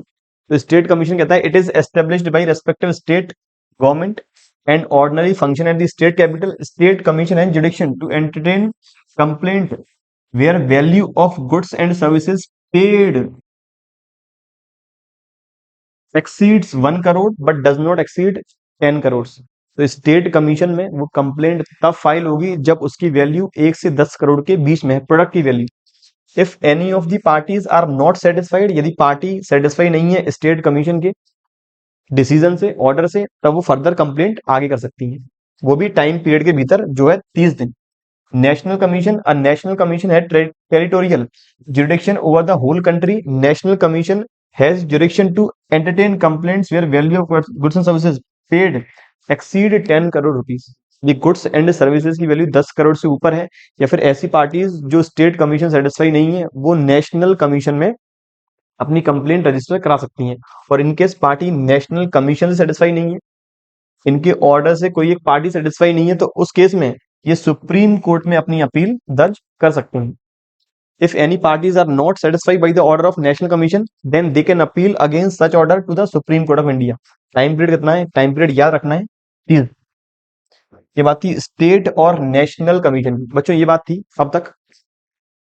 तो स्टेट कमीशन कहता है it is established by respective state government and ordinary function at the state capital. State commission and jurisdiction to entertain complaint where value of goods and services paid exceeds 1 crore but does not exceed 10 crore. तो स्टेट कमीशन में वो कंप्लेंट तब फाइल होगी जब उसकी वैल्यू 1 से 10 करोड़ के बीच में है, प्रोडक्ट की value. If any of the parties are not satisfied, यदि पार्टी सेटिस्फाई नहीं है स्टेट कमीशन के डिसीजन से, ऑर्डर से, तब वो फर्दर कंप्लेंट आगे कर सकती है, वो भी टाइम पीरियड के भीतर जो है 30 दिन। National commission, a national commission है territorial jurisdiction over the whole country. National commission has jurisdiction to entertain complaints where value of goods and services paid exceed 10 crore rupees. ये गुड्स एंड सर्विसेज की वैल्यू 10 करोड़ से ऊपर है, या फिर ऐसी पार्टीज जो स्टेट कमीशन सेटिस्फाई नहीं है वो नेशनल कमीशन में अपनी कंप्लेंट रजिस्टर करा सकती हैं। और इनकेस पार्टी नेशनल कमीशन से सेटिस्फाई नहीं है, इनके ऑर्डर से कोई एक पार्टी सेटिस्फाई नहीं है, तो उस केस में ये सुप्रीम कोर्ट में अपनी अपील दर्ज कर सकते हैं। If any parties are not satisfied by the order of national commission then they can appeal against such order to the Supreme Court of India. Time period कितना है? टाइम पीरियड याद रखना है 30। ये बात थी स्टेट और नेशनल कमीशन की। बच्चों ये बात थी अब तक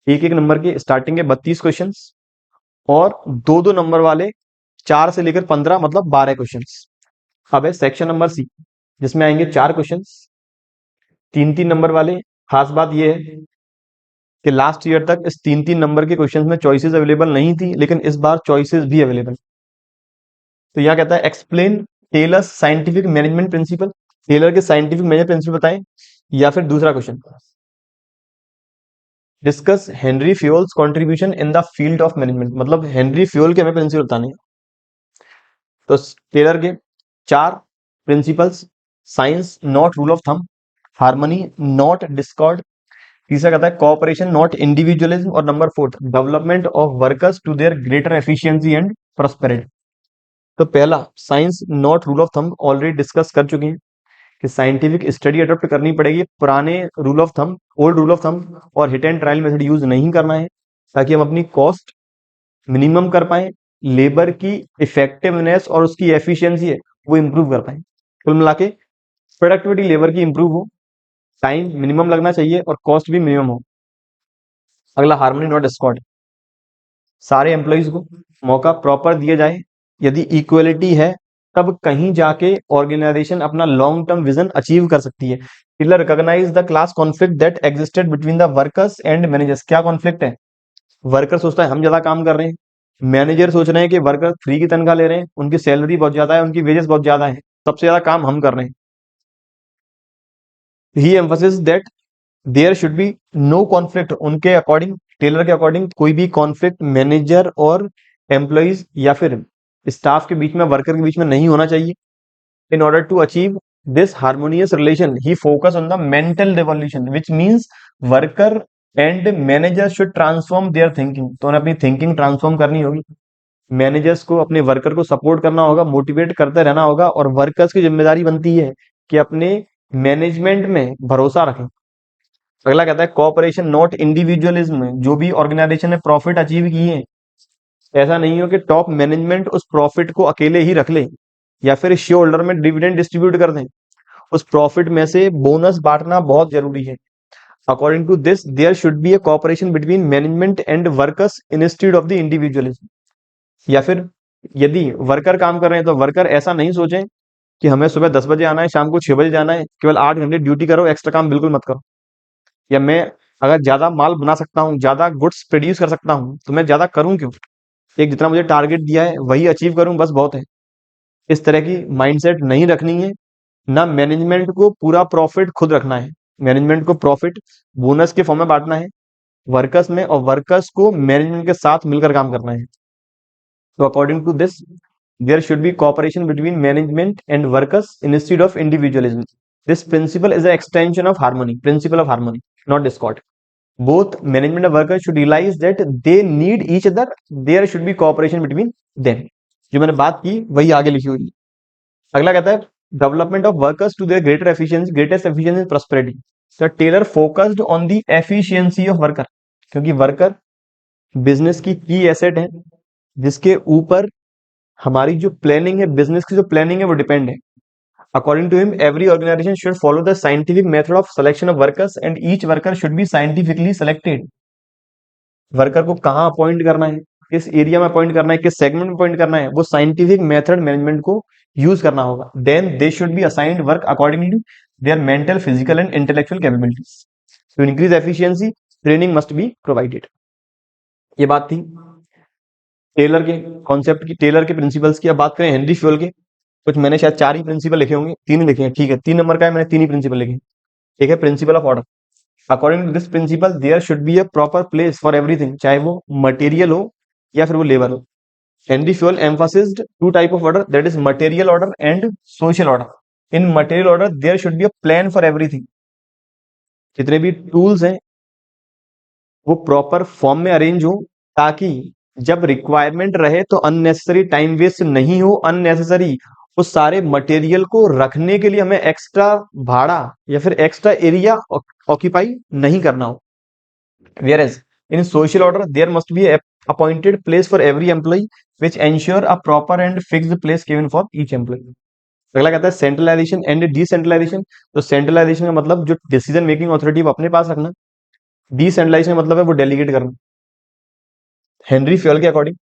एक एक नंबर के स्टार्टिंग के 32 क्वेश्चन और 2-2 नंबर वाले 4 से लेकर 15 मतलब 12 क्वेश्चन। अब है सेक्शन नंबर सी जिसमें आएंगे 4 क्वेश्चन 3-3 नंबर वाले। खास बात यह है कि लास्ट ईयर तक इस 3-3 नंबर के क्वेश्चन में चॉइसेस अवेलेबल नहीं थी, लेकिन इस बार चॉइसेस भी अवेलेबल। तो यह कहता है explain Taylor's scientific management principle. Taylor के साइंटिफिक मेजर प्रिंसिपल बताएं, या फिर दूसरा question, discuss Henri Fayol's contribution in the field of management, मतलब हेनरी फ्यूल के हमें प्रिंसिपल बताने हैं। तो टेलर के 4 principles, science not rule of thumb, harmony not discord, तीसरा कहता है कॉपरेशन नॉट इंडिविजुअलिज्म, और number 4 development of workers to their greater efficiency and prosperity. तो पहला science not rule of thumb already discuss कर चुके हैं कि साइंटिफिक स्टडी अडॉप्ट करनी पड़ेगी, पुराने rule of thumb, old rule of thumb और hit and trial method use नहीं करना है, ताकि हम अपनी कॉस्ट मिनिमम कर पाए, लेबर की इफेक्टिवनेस और उसकी एफिशिएंसी है वो इंप्रूव कर पाए, कुल मिला के प्रोडक्टिविटी लेबर की इंप्रूव हो, टाइम मिनिमम लगना चाहिए और कॉस्ट भी मिनिमम हो। अगला हार्मनी नॉट डिस्कॉर्ड, सारे एम्प्लॉइज को मौका प्रॉपर दिया जाए, यदि इक्वलिटी है तब कहीं जाके ऑर्गेनाइजेशन अपना लॉन्ग टर्म विजन अचीव कर सकती है। Taylor recognise the class conflict that existed between the workers and managers, क्या कॉन्फ्लिक्ट है? वर्कर सोचता है हम ज्यादा काम कर रहे हैं, मैनेजर सोच रहे हैं कि वर्कर फ्री की तनख्वाह ले रहे हैं, उनकी सैलरी बहुत ज्यादा है, उनकी वेजेस बहुत ज्यादा है, सबसे ज्यादा काम हम कर रहे हैं। He emphasis that there should be no conflict, उनके अकॉर्डिंग, टेलर के अकॉर्डिंग कोई भी कॉन्फ्लिक्ट मैनेजर और एम्प्लॉइज या फिर स्टाफ के बीच में, वर्कर के बीच में नहीं होना चाहिए। In order to achieve this harmonious relation he focus on the mental revolution, which means worker and manager should transform their thinking, तो उन्हें अपनी थिंकिंग ट्रांसफॉर्म करनी होगी। मैनेजर्स को अपने वर्कर को सपोर्ट करना होगा, मोटिवेट करते रहना होगा, और वर्कर्स की जिम्मेदारी बनती है कि अपने मैनेजमेंट में भरोसा रखें। अगला कहता है कॉपरेशन नॉट इंडिविजुअलिज्म, जो भी ऑर्गेनाइजेशन ने प्रॉफिट अचीव किए हैं, ऐसा नहीं हो कि टॉप मैनेजमेंट उस प्रॉफिट को अकेले ही रख ले या फिर शेयर होल्डर में डिविडेंड डिस्ट्रीब्यूट कर दें, उस प्रॉफिट में से बोनस बांटना बहुत जरूरी है। According to this there should be a cooperation between management and workers instead of the individualism, या फिर यदि वर्कर काम कर रहे हैं तो वर्कर ऐसा नहीं सोचें कि हमें सुबह 10 बजे आना है, शाम को 6 बजे जाना है, केवल 8 घंटे ड्यूटी करो, एक्स्ट्रा काम बिल्कुल मत करो। या मैं अगर ज्यादा माल बना सकता हूँ, ज्यादा गुड्स प्रोड्यूस कर सकता हूँ, तो मैं ज्यादा करूं क्यों? एक जितना मुझे टारगेट दिया है वही अचीव करूं, बस बहुत है। इस तरह की माइंडसेट नहीं रखनी है। ना मैनेजमेंट को पूरा प्रॉफिट खुद रखना है, मैनेजमेंट को प्रॉफिट बोनस के फॉर्म में बांटना है वर्कर्स में, और वर्कर्स को मैनेजमेंट के साथ मिलकर काम करना है। तो according to this there should be cooperation between management and workers instead of individualism. This principle is an extension of harmony, principle of harmony, not discord. Both management and workers should realize that they need each other. There should be cooperation between them. जो मैंने बात की वही आगे लिखी हुई है। अगला कहता है development of workers to their greater efficiency, greatest efficiency and prosperity. Sir Taylor focused on the efficiency of worker, क्योंकि वर्कर बिजनेस की एसेट है जिसके ऊपर हमारी जो प्लानिंग है, बिजनेस की जो प्लानिंग है वो डिपेंड है। According to him every organisation should follow the scientific method of selection of workers and each worker should be scientifically selected. Worker को कहाँ अपॉइंट करना है, किस एरिया में अपॉइंट करना है, किस सेगमेंट में अपॉइंट करना है, वो साइंटिफिक मेथड मैनेजमेंट को यूज करना होगा। Then they should be assigned work accordingly to their mental, physical and intellectual capabilities. To increase efficiency training must be provided. ये बात थी टेलर के कॉन्सेप्ट की, टेलर के प्रिंसिपल्स की। अब बात करें हेनरी फ्यूल के, कुछ मैंने शायद 4 ही प्रिंसिपल लिखे होंगे, 3 ही लिखे हैं, ठीक है, 3 नंबर का है, मैंने 3 ही प्रिंसिपल लिखे। एक है principle of order. According to this principle there should be a proper place for everything, चाहे वो मटेरियल हो या फिर वो लेबर हो। Henry Fayol emphasised 2 type of order, that is material order and social order. In material order there should be a plan for everything, जितने भी टूल्स हैं वो प्रॉपर फॉर्म में अरेंज हो, ताकि जब रिक्वायरमेंट रहे तो अननेसेसरी टाइम वेस्ट नहीं हो, अननेसेसरी उस सारे मटेरियल को रखने के लिए हमें एक्स्ट्रा भाड़ा या फिर एक्स्ट्रा एरिया ऑक्यूपाई नहीं करना हो। Whereas in social order there must be a appointed place for every employee which ensure a proper and fixed place given for each employee. अगला कहता है सेंट्रलाइजेशन एंड डिसेंट्रलाइजेशन। तो सेंट्रलाइजेशन का मतलब जो डिसीजन मेकिंग अथॉरिटी वो अपने पास रखना, डिसेंट्रलाइजेशन का मतलब है वो डेलीगेट करना। हेनरी फ्यूल के अकॉर्डिंग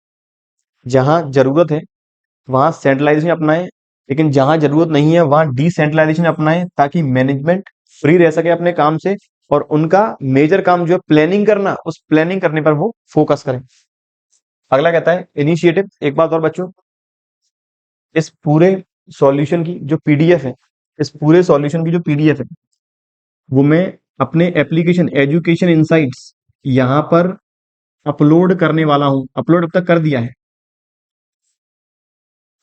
जहां जरूरत है वहां सेंट्रलाइजेशन अपनाएं, लेकिन जहां जरूरत नहीं है वहां डिसेंट्रलाइजेशन अपनाएं, ताकि मैनेजमेंट फ्री रह सके अपने काम से और उनका मेजर काम जो है प्लानिंग करना, उस प्लानिंग करने पर वो फोकस करें। अगला कहता है इनिशिएटिव। एक बात और बच्चों, इस पूरे सॉल्यूशन की जो पीडीएफ है इस पूरे सॉल्यूशन की जो पीडीएफ है वो मैं अपने एप्लीकेशन एजुकेशन इनसाइट्स यहाँ पर अपलोड करने वाला हूँ। अपलोड अब तक कर दिया है।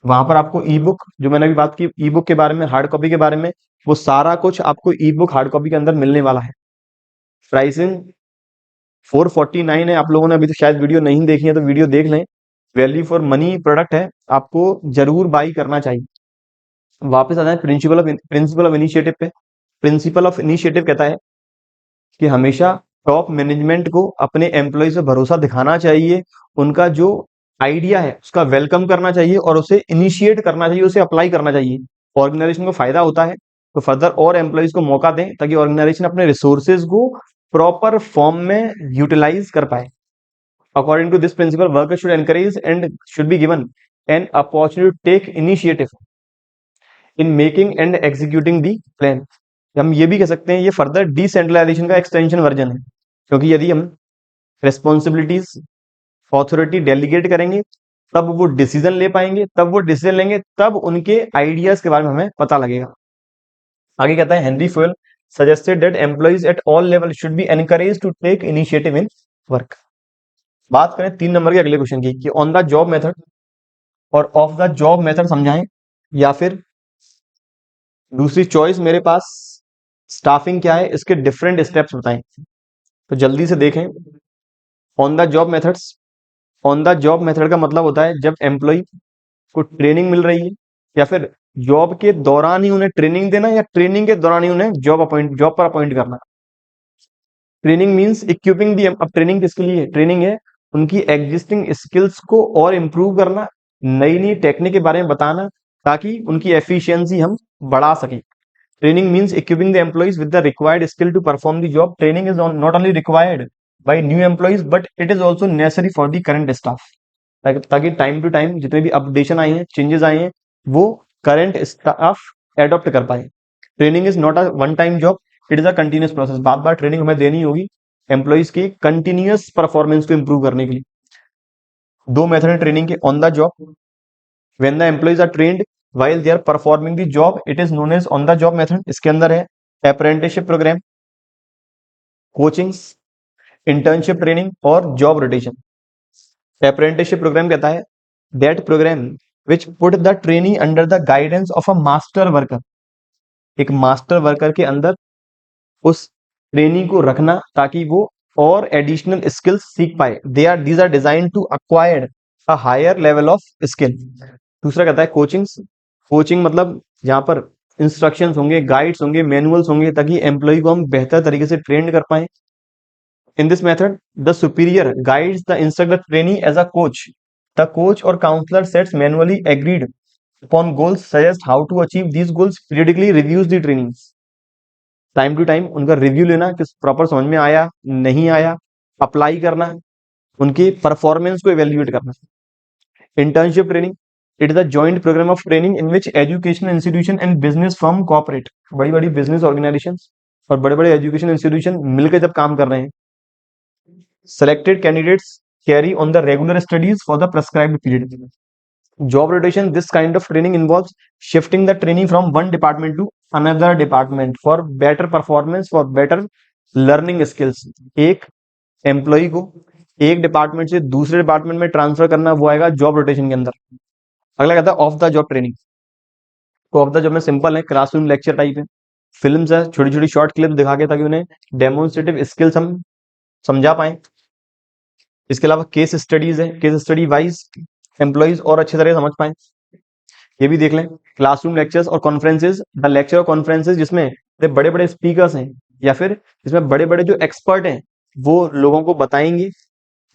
वहां पर आपको ई बुक, जो मैंने अभी बात की ई बुक के बारे में, हार्ड कॉपी के बारे में, वो सारा कुछ आपको ई बुक हार्ड कॉपी के अंदर मिलने वाला है। प्राइसिंग 449 है। आप लोगों ने अभी तो शायद वीडियो नहीं देखी है तो वीडियो देख लें। वैल्यू फॉर मनी प्रोडक्ट है, आपको जरूर बाई करना चाहिए। वापस आ जाए प्रिंसिपल ऑफ इनिशिएटिव पे। प्रिंसिपल ऑफ इनिशिएटिव कहता है कि हमेशा टॉप मैनेजमेंट को अपने एम्प्लॉय से भरोसा दिखाना चाहिए, उनका जो आइडिया है उसका वेलकम करना चाहिए और उसे इनिशिएट करना चाहिए, उसे अप्लाई करना चाहिए। ऑर्गेनाइजेशन को फायदा होता है तो फर्दर और एम्प्लॉयज को मौका दें ताकि ऑर्गेनाइजेशन अपने रिसोर्सेज को प्रॉपर फॉर्म में यूटिलाइज कर पाए। According to this principle, workers should encourage and should be given an opportunity to take initiative in making and executing the plan. हम ये भी कह सकते हैं ये फर्दर डिसेंट्रलाइजेशन का एक्सटेंशन वर्जन है, क्योंकि यदि हम रेस्पॉन्सिबिलिटीज ऑथोरिटी डेलीगेट करेंगे तब वो डिसीजन ले पाएंगे, तब वो डिसीजन लेंगे, तब उनके आइडियाज के बारे में हमें पता लगेगा। आगे कहता है Henri Fayol suggested that employees at all level should be encourage to take initiative in work. बात करें 3 नंबर के अगले क्वेश्चन की कि ऑन द जॉब मेथड और ऑफ द जॉब मेथड समझाएं, या फिर दूसरी चॉइस मेरे पास स्टाफिंग क्या है इसके डिफरेंट स्टेप्स बताएं। तो जल्दी से देखें। On the job methods, on the job method का मतलब होता है जब एम्प्लॉय को ट्रेनिंग मिल रही है या फिर जॉब के दौरान ही उन्हें ट्रेनिंग देना या ट्रेनिंग के दौरान ही उन्हें जॉब पर अपॉइंट करना। ट्रेनिंग मींस इक्विपिंग दी। अब ट्रेनिंग किसके लिए? ट्रेनिंग है उनकी एग्जिस्टिंग स्किल्स को और इम्प्रूव करना, नई नई टेक्निक के बारे में बताना ताकि उनकी एफिशिएंसी हम बढ़ा सकें। Training means equipping the employees with the required skill to perform the job. Training is not only required by new employees but it is also necessary for the current staff. ताकि टाइम टू टाइम जितने भी अपडेशन आए हैं, चेंजेस आए हैं, वो करंट स्टाफ एडॉप्ट कर पाए। Training is not a one time job, it is a continuous process. Bar bar training हमें देनी होगी एम्प्लॉइज की कंटिन्यूस परफॉर्मेंस को इंप्रूव करने के लिए। 2 मेथड है ट्रेनिंग के। On the job, when the employees are trained while they are performing the job, it is known as on the job method. इसके अंदर है apprenticeship program, coachings, internship training और जॉब रोटेशन। apprenticeship program कहता है that program which put the trainee under the guidance of a master worker, एक मास्टर वर्कर के अंदर उस ट्रेनी को रखना ताकि वो और एडिशनल स्किल्स सीख पाए। These are design to acquired a higher level of skill. दूसरा कहता है कोचिंग्स। कोचिंग मतलब यहाँ पर इंस्ट्रक्शंस होंगे, गाइड्स होंगे, मैनुअल्स होंगे ताकि एम्प्लॉय को हम बेहतर तरीके से ट्रेन कर पाए। In this method the superior guides the instructor trainee as a coach. The coach or counsellor sets manually agreed upon goals, suggest how to achieve these goals, periodically reviews the trainings। Time to time उनका रिव्यू लेना कि प्रॉपर समझ में आया नहीं आया, अप्लाई करना, उनकी परफॉर्मेंस को इवेल्युएट करना। Internship training, it is a joint program of training in which educational institution and business firm cooperate. बड़ी बड़ी बिजनेस ऑर्गेनाइजेशन और बड़े बड़े एजुकेशन इंस्टीट्यूशन मिलकर जब काम कर रहे हैं। Selected candidates carry on the regular studies for the prescribed period. Job rotation, this kind of training involves shifting the trainee from one department to another department for better performance, for better learning skills। एक एम्प्लॉय को एक डिपार्टमेंट से दूसरे डिपार्टमेंट में ट्रांसफर करना, वो आएगा जॉब रोटेशन के अंदर। अगला कहता है ऑफ द जॉब ट्रेनिंग। तो ऑफ द जॉब में सिंपल है, क्लासरूम लेक्चर टाइप है, फिल्म है, छोटी छोटी शॉर्ट क्लिप दिखा के ताकि उन्हें डेमोन्स्ट्रेटिव स्किल्स हम समझा पाए। इसके अलावा केस स्टडीज है, केस स्टडी वाइज एम्प्लॉइज और अच्छी तरह समझ पाए, ये भी देख लें। क्लासरूम लेक्चर्स और कॉन्फ्रेंसेज, द लेक्चर और कॉन्फ्रेंसेज जिसमें बड़े बड़े स्पीकर्स हैं या फिर जिसमें बड़े बड़े जो एक्सपर्ट हैं वो लोगों को बताएंगे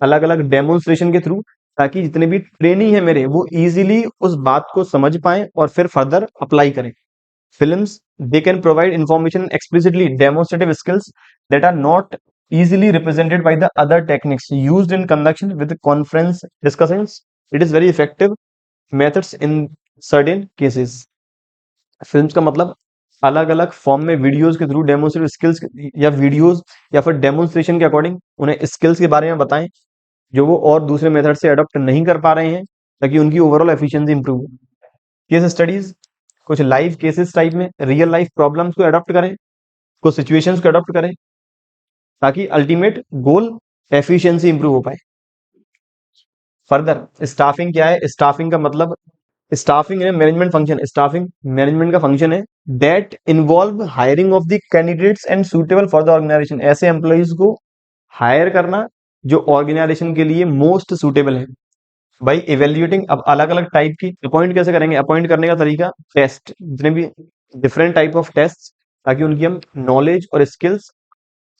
अलग अलग डेमोन्स्ट्रेशन के थ्रू, ताकि जितने भी ट्रेनी है मेरे वो इजीली उस बात को समझ पाए और फिर फर्दर अप्लाई करें। Films, they can provide information explicitly demonstrative skills that are not easily represented by the other techniques used in connection with conference discussions. It is very effective methods in certain cases। Films का मतलब अलग अलग फॉर्म में वीडियोस के थ्रू डेमोन्स्ट्रेटिव स्किल्स या वीडियोस या फिर डेमोन्स्ट्रेशन के अकॉर्डिंग उन्हें स्किल्स के बारे में बताएं जो वो और दूसरे मेथड से अडॉप्ट नहीं कर पा रहे हैं ताकि उनकी ओवरऑल एफिशिएंसी इंप्रूव हो। केस स्टडीज, कुछ लाइव केसेस टाइप में रियल लाइफ प्रॉब्लम्स को अडॉप्ट करें, कुछ सिचुएशंस को अडॉप्ट करें, ताकि अल्टीमेट गोल एफिशिएंसी इंप्रूव हो पाए। फर्दर स्टाफिंग क्या है? स्टाफिंग का मतलब स्टाफिंग है मैनेजमेंट फंक्शन। स्टाफिंग मैनेजमेंट का फंक्शन है that involve hiring of the candidates and suitable for the organisation. ऐसे एम्प्लॉइज को हायर करना जो ऑर्गेनाइजेशन के लिए मोस्ट सुटेबल है। भाई इवेल्युएटिंग, अब अलग अलग टाइप की अपॉइंट कैसे करेंगे? अपॉइंट करने का तरीका टेस्ट, जितने भी डिफरेंट टाइप ऑफ टेस्ट, ताकि उनकी हम नॉलेज और स्किल्स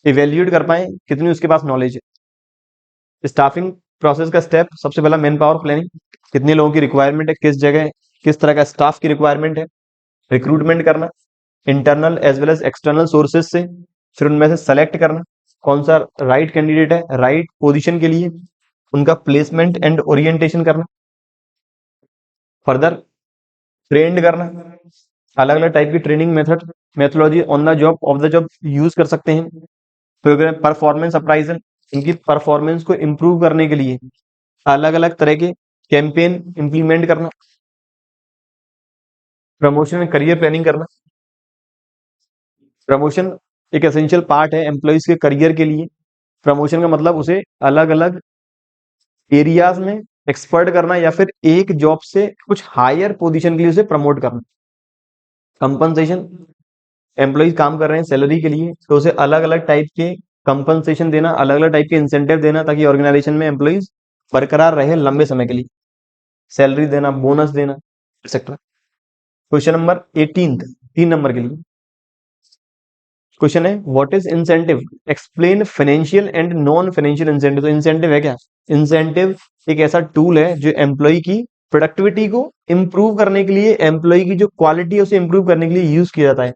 इवेल्युएट कर पाए, कितनी उसके पास नॉलेज है। स्टाफिंग प्रोसेस का स्टेप सबसे पहला मैन पावर प्लानिंग, कितने लोगों की रिक्वायरमेंट है, किस जगह, किस तरह का स्टाफ की रिक्वायरमेंट है, रिक्रूटमेंट करना internal as well as external sources से, फिर उनमें से सेलेक्ट करना कौन सा राइट कैंडिडेट है राइट पोजीशन के लिए, उनका प्लेसमेंट एंड ओरिएंटेशन करना, फर्दर ट्रेंड करना, अलग अलग टाइप की training method methodology on the job off the job use कर सकते हैं। प्रोग्राम परफॉर्मेंस अप्राइजल, इनकी परफॉर्मेंस को इम्प्रूव करने के लिए अलग अलग तरह के कैंपेन इंप्लीमेंट करना, प्रमोशन एंड करियर प्लानिंग करना। प्रमोशन एक एसेंशियल पार्ट है एम्प्लॉइज के करियर के लिए। प्रमोशन का मतलब उसे अलग अलग एरियाज में एक्सपर्ट करना या फिर एक जॉब से कुछ हायर पोजीशन के लिए उसे प्रमोट करना। कंपनसेशन, एम्प्लॉइज काम कर रहे हैं सैलरी के लिए, तो उसे अलग अलग टाइप के कंपनसेशन देना, अलग अलग टाइप के इंसेंटिव देना, ताकि ऑर्गेनाइजेशन में एम्प्लॉइज बरकरार रहे लंबे समय के लिए, सैलरी देना, बोनस देना, एक्सेट्रा। क्वेश्चन नंबर 18, 3 नंबर के लिए क्वेश्चन है what is incentive, explain financial and non financial incentive. तो इंसेंटिव है क्या? इंसेंटिव एक ऐसा टूल है जो एम्प्लॉय की प्रोडक्टिविटी को इंप्रूव करने के लिए, एम्प्लॉय की जो क्वालिटी है उसे इंप्रूव करने के लिए यूज किया जाता है।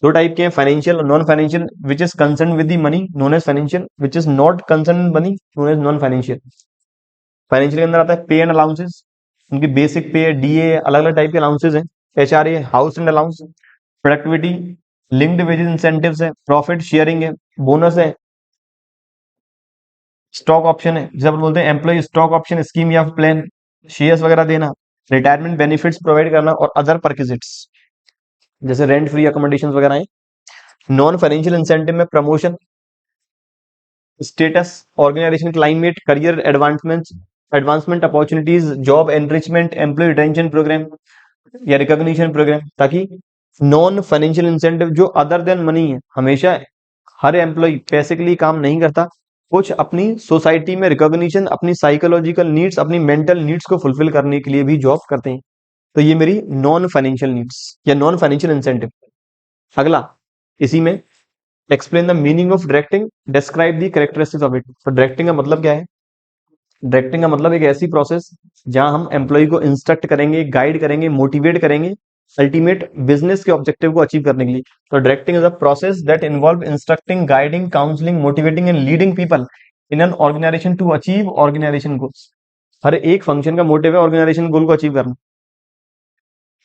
दो टाइप के हैं, फाइनेंशियल और non financial. Which is concern with the money known as financial, which is not concern money known as non financial. Financial के अंदर आता है पे एंड अलाउंसेस, उनकी बेसिक पे है, डीए, अलग अलग टाइप के अलाउंसेस हैं। HRA house and allowance, productivity linked wages incentives है, प्रॉफिट शेयरिंग है, बोनस है, स्टॉक ऑप्शन है, जब बोलते हैं एम्प्लॉय स्टॉक ऑप्शन स्कीम या प्लान, शेयर्स वगैरह देना, रिटायरमेंट बेनिफिट्स प्रोवाइड करना और अदर परक्विजिट्स जैसे रेंट फ्री अकोमोडेशन वगैरह है। नॉन फाइनेंशियल इंसेंटिव में promotion, status, organisation climate, career advancement opportunities, job enrichment, employee retention program या रिकॉग्निशन प्रोग्राम। ताकि नॉन फाइनेंशियल इंसेंटिव जो अदर देन मनी है, हमेशा हर एम्प्लॉय पैसे के लिए काम नहीं करता, कुछ अपनी सोसाइटी में रिकॉग्निशन, अपनी साइकोलॉजिकल नीड्स, अपनी मेंटल नीड्स को फुलफिल करने के लिए भी जॉब करते हैं। तो ये मेरी नॉन फाइनेंशियल नीड्स या नॉन फाइनेंशियल इंसेंटिव। अगला इसी में explain the meaning of directing, describe the characteristics of it. तो डायरेक्टिंग का मतलब क्या है? डायरेक्टिंग का मतलब एक ऐसी प्रोसेस जहां हम एम्प्लॉय को इंस्ट्रक्ट करेंगे, गाइड करेंगे, मोटिवेट करेंगे अल्टीमेट बिजनेस के ऑब्जेक्टिव को अचीव करने के लिए। तो directing is a process that involve instructing, guiding, counselling, motivating and leading people in an organisation to achieve organisation goals. हर एक फंक्शन का मोटिव है ऑर्गेनाइजेशन गोल को अचीव करना।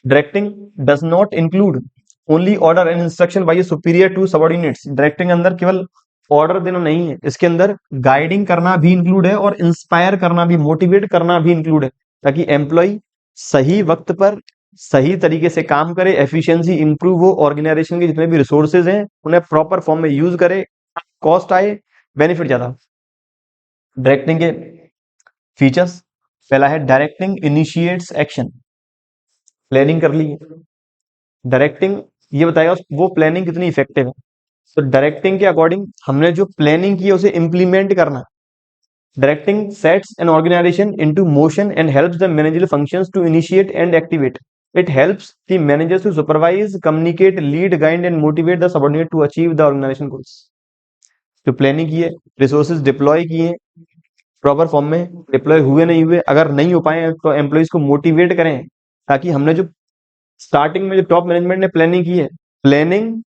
Directing does not include only order and instruction by superior to subordinates. Directing के अंदर केवल ऑर्डर देना नहीं है, इसके अंदर गाइडिंग करना भी इंक्लूड है और इंस्पायर करना भी, मोटिवेट करना भी इंक्लूड है, ताकि एम्प्लॉय सही वक्त पर सही तरीके से काम करे, एफिशिएंसी इंप्रूव हो, ऑर्गेनाइजेशन के जितने भी रिसोर्सेज हैं उन्हें प्रॉपर फॉर्म में यूज करे, कॉस्ट आए, बेनिफिट ज्यादा। डायरेक्टिंग के फीचर्स, पहला है डायरेक्टिंग इनिशिएट्स एक्शन, प्लानिंग कर ली, डायरेक्टिंग ये बताएगा वो प्लानिंग कितनी इफेक्टिव है। तो डायरेक्टिंग के अकॉर्डिंग हमने जो प्लानिंग की है उसे इंप्लीमेंट करना। Directing sets an organisation into motion and helps the managerial functions to initiate and activate. It helps the managers to supervise, communicate, lead, guide and motivate the subordinate to achieve the organisation goals. जो प्लानिंग की है, रिसोर्सेज डिप्लॉय किए, प्रॉपर फॉर्म में डिप्लॉय हुए नहीं हुए, अगर नहीं हो पाए तो एम्प्लॉइज को मोटिवेट करें, ताकि हमने जो स्टार्टिंग में जो टॉप मैनेजमेंट ने प्लानिंग की है, प्लानिंग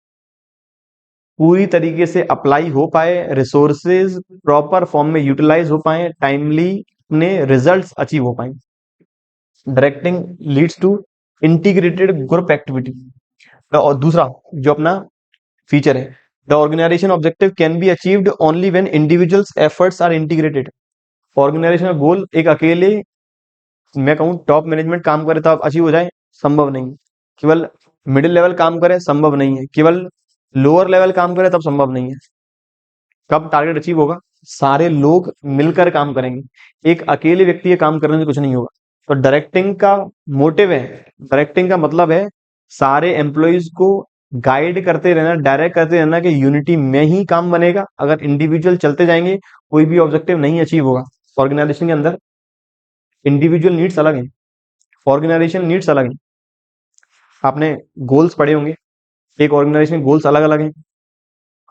पूरी तरीके से अप्लाई हो पाए, रिसोर्सेज प्रॉपर फॉर्म में यूटिलाइज हो पाए, टाइमली अपने रिजल्ट्स अचीव हो पाए। Directing leads to integrated group activity. और दूसरा जो अपना फीचर है, the organisation objective can be achieved only when individuals efforts are integrated. Organisation का गोल एक अकेले मैं कहूं टॉप मैनेजमेंट काम करे तब अचीव हो जाए, संभव नहीं। केवल मिडिल लेवल काम करे संभव नहीं है, केवल लोअर लेवल काम करे तब संभव नहीं है। कब टारगेट अचीव होगा? सारे लोग मिलकर काम करेंगे, एक अकेले व्यक्ति के काम करने से कुछ नहीं होगा। तो डायरेक्टिंग का मोटिव है, डायरेक्टिंग का मतलब है सारे एम्प्लॉइज को गाइड करते रहना, डायरेक्ट करते रहना कि यूनिटी में ही काम बनेगा। अगर इंडिविजुअल चलते जाएंगे कोई भी ऑब्जेक्टिव नहीं अचीव होगा। ऑर्गेनाइजेशन के अंदर इंडिविजुअल नीड्स अलग हैं, ऑर्गेनाइजेशन नीड्स अलग हैं। आपने गोल्स पढ़े होंगे, एक ऑर्गेनाइजेशन गोल्स अलग अलग हैं,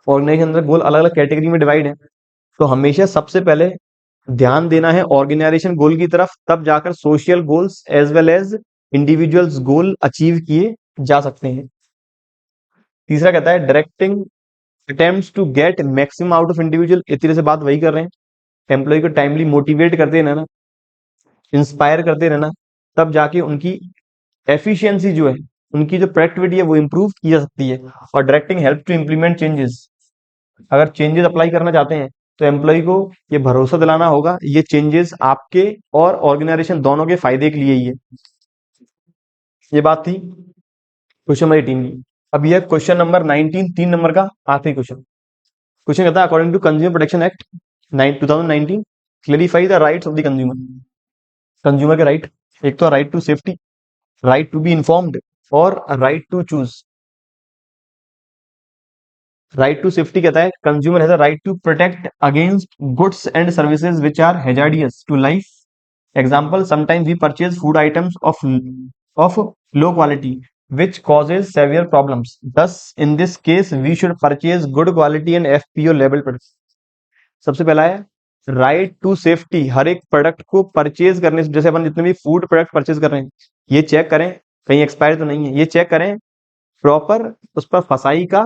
ऑर्गेनाइजेशन के अंदर गोल अलग अलग कैटेगरी में डिवाइड है। तो हमेशा सबसे पहले ध्यान देना है ऑर्गेनाइजेशन गोल की तरफ, तब जाकर social goals as well as individuals goal achieve किए जा सकते हैं। तीसरा कहता है directing attempts to get maximum out of individual. इस तरह से बात वही कर रहे हैं, एम्प्लॉय को टाइमली मोटिवेट करते रहना, इंस्पायर करते रहना, तब जाके उनकी एफिशिएंसी जो है, उनकी जो प्रोडक्टिविटी है वो इंप्रूव की जा सकती है। और directing help to implement changes. अगर चेंजेस अप्लाई करना चाहते हैं तो एम्प्लॉय को ये भरोसा दिलाना होगा ये चेंजेस आपके और ऑर्गेनाइजेशन दोनों के फायदे के लिए ही है। ये बात थी क्वेश्चन नंबर 18 की। अब यह क्वेश्चन नंबर 19, 3 नंबर का आखिरी क्वेश्चन। क्वेश्चन कहता है according to consumer protection act 2019 clarify the rights of the consumer. Consumer के राइट, एक तो right to safety, right to be informed और right to choose. Right to safety कहता है consumer has a right to protect against goods and services which are hazardous to life. Example, sometimes we purchase food items of low quality which causes severe problems. Thus, in this case, we should purchase good quality and FPO label products. सबसे पहला है राइट टू सेफ्टी। हर एक प्रोडक्ट को परचेज करने से, जैसे अपन जितने भी फूड प्रोडक्ट परचेज कर रहे हैं, ये चेक करें कहीं एक्सपायर तो नहीं है, ये चेक करें प्रॉपर उस पर फसाई का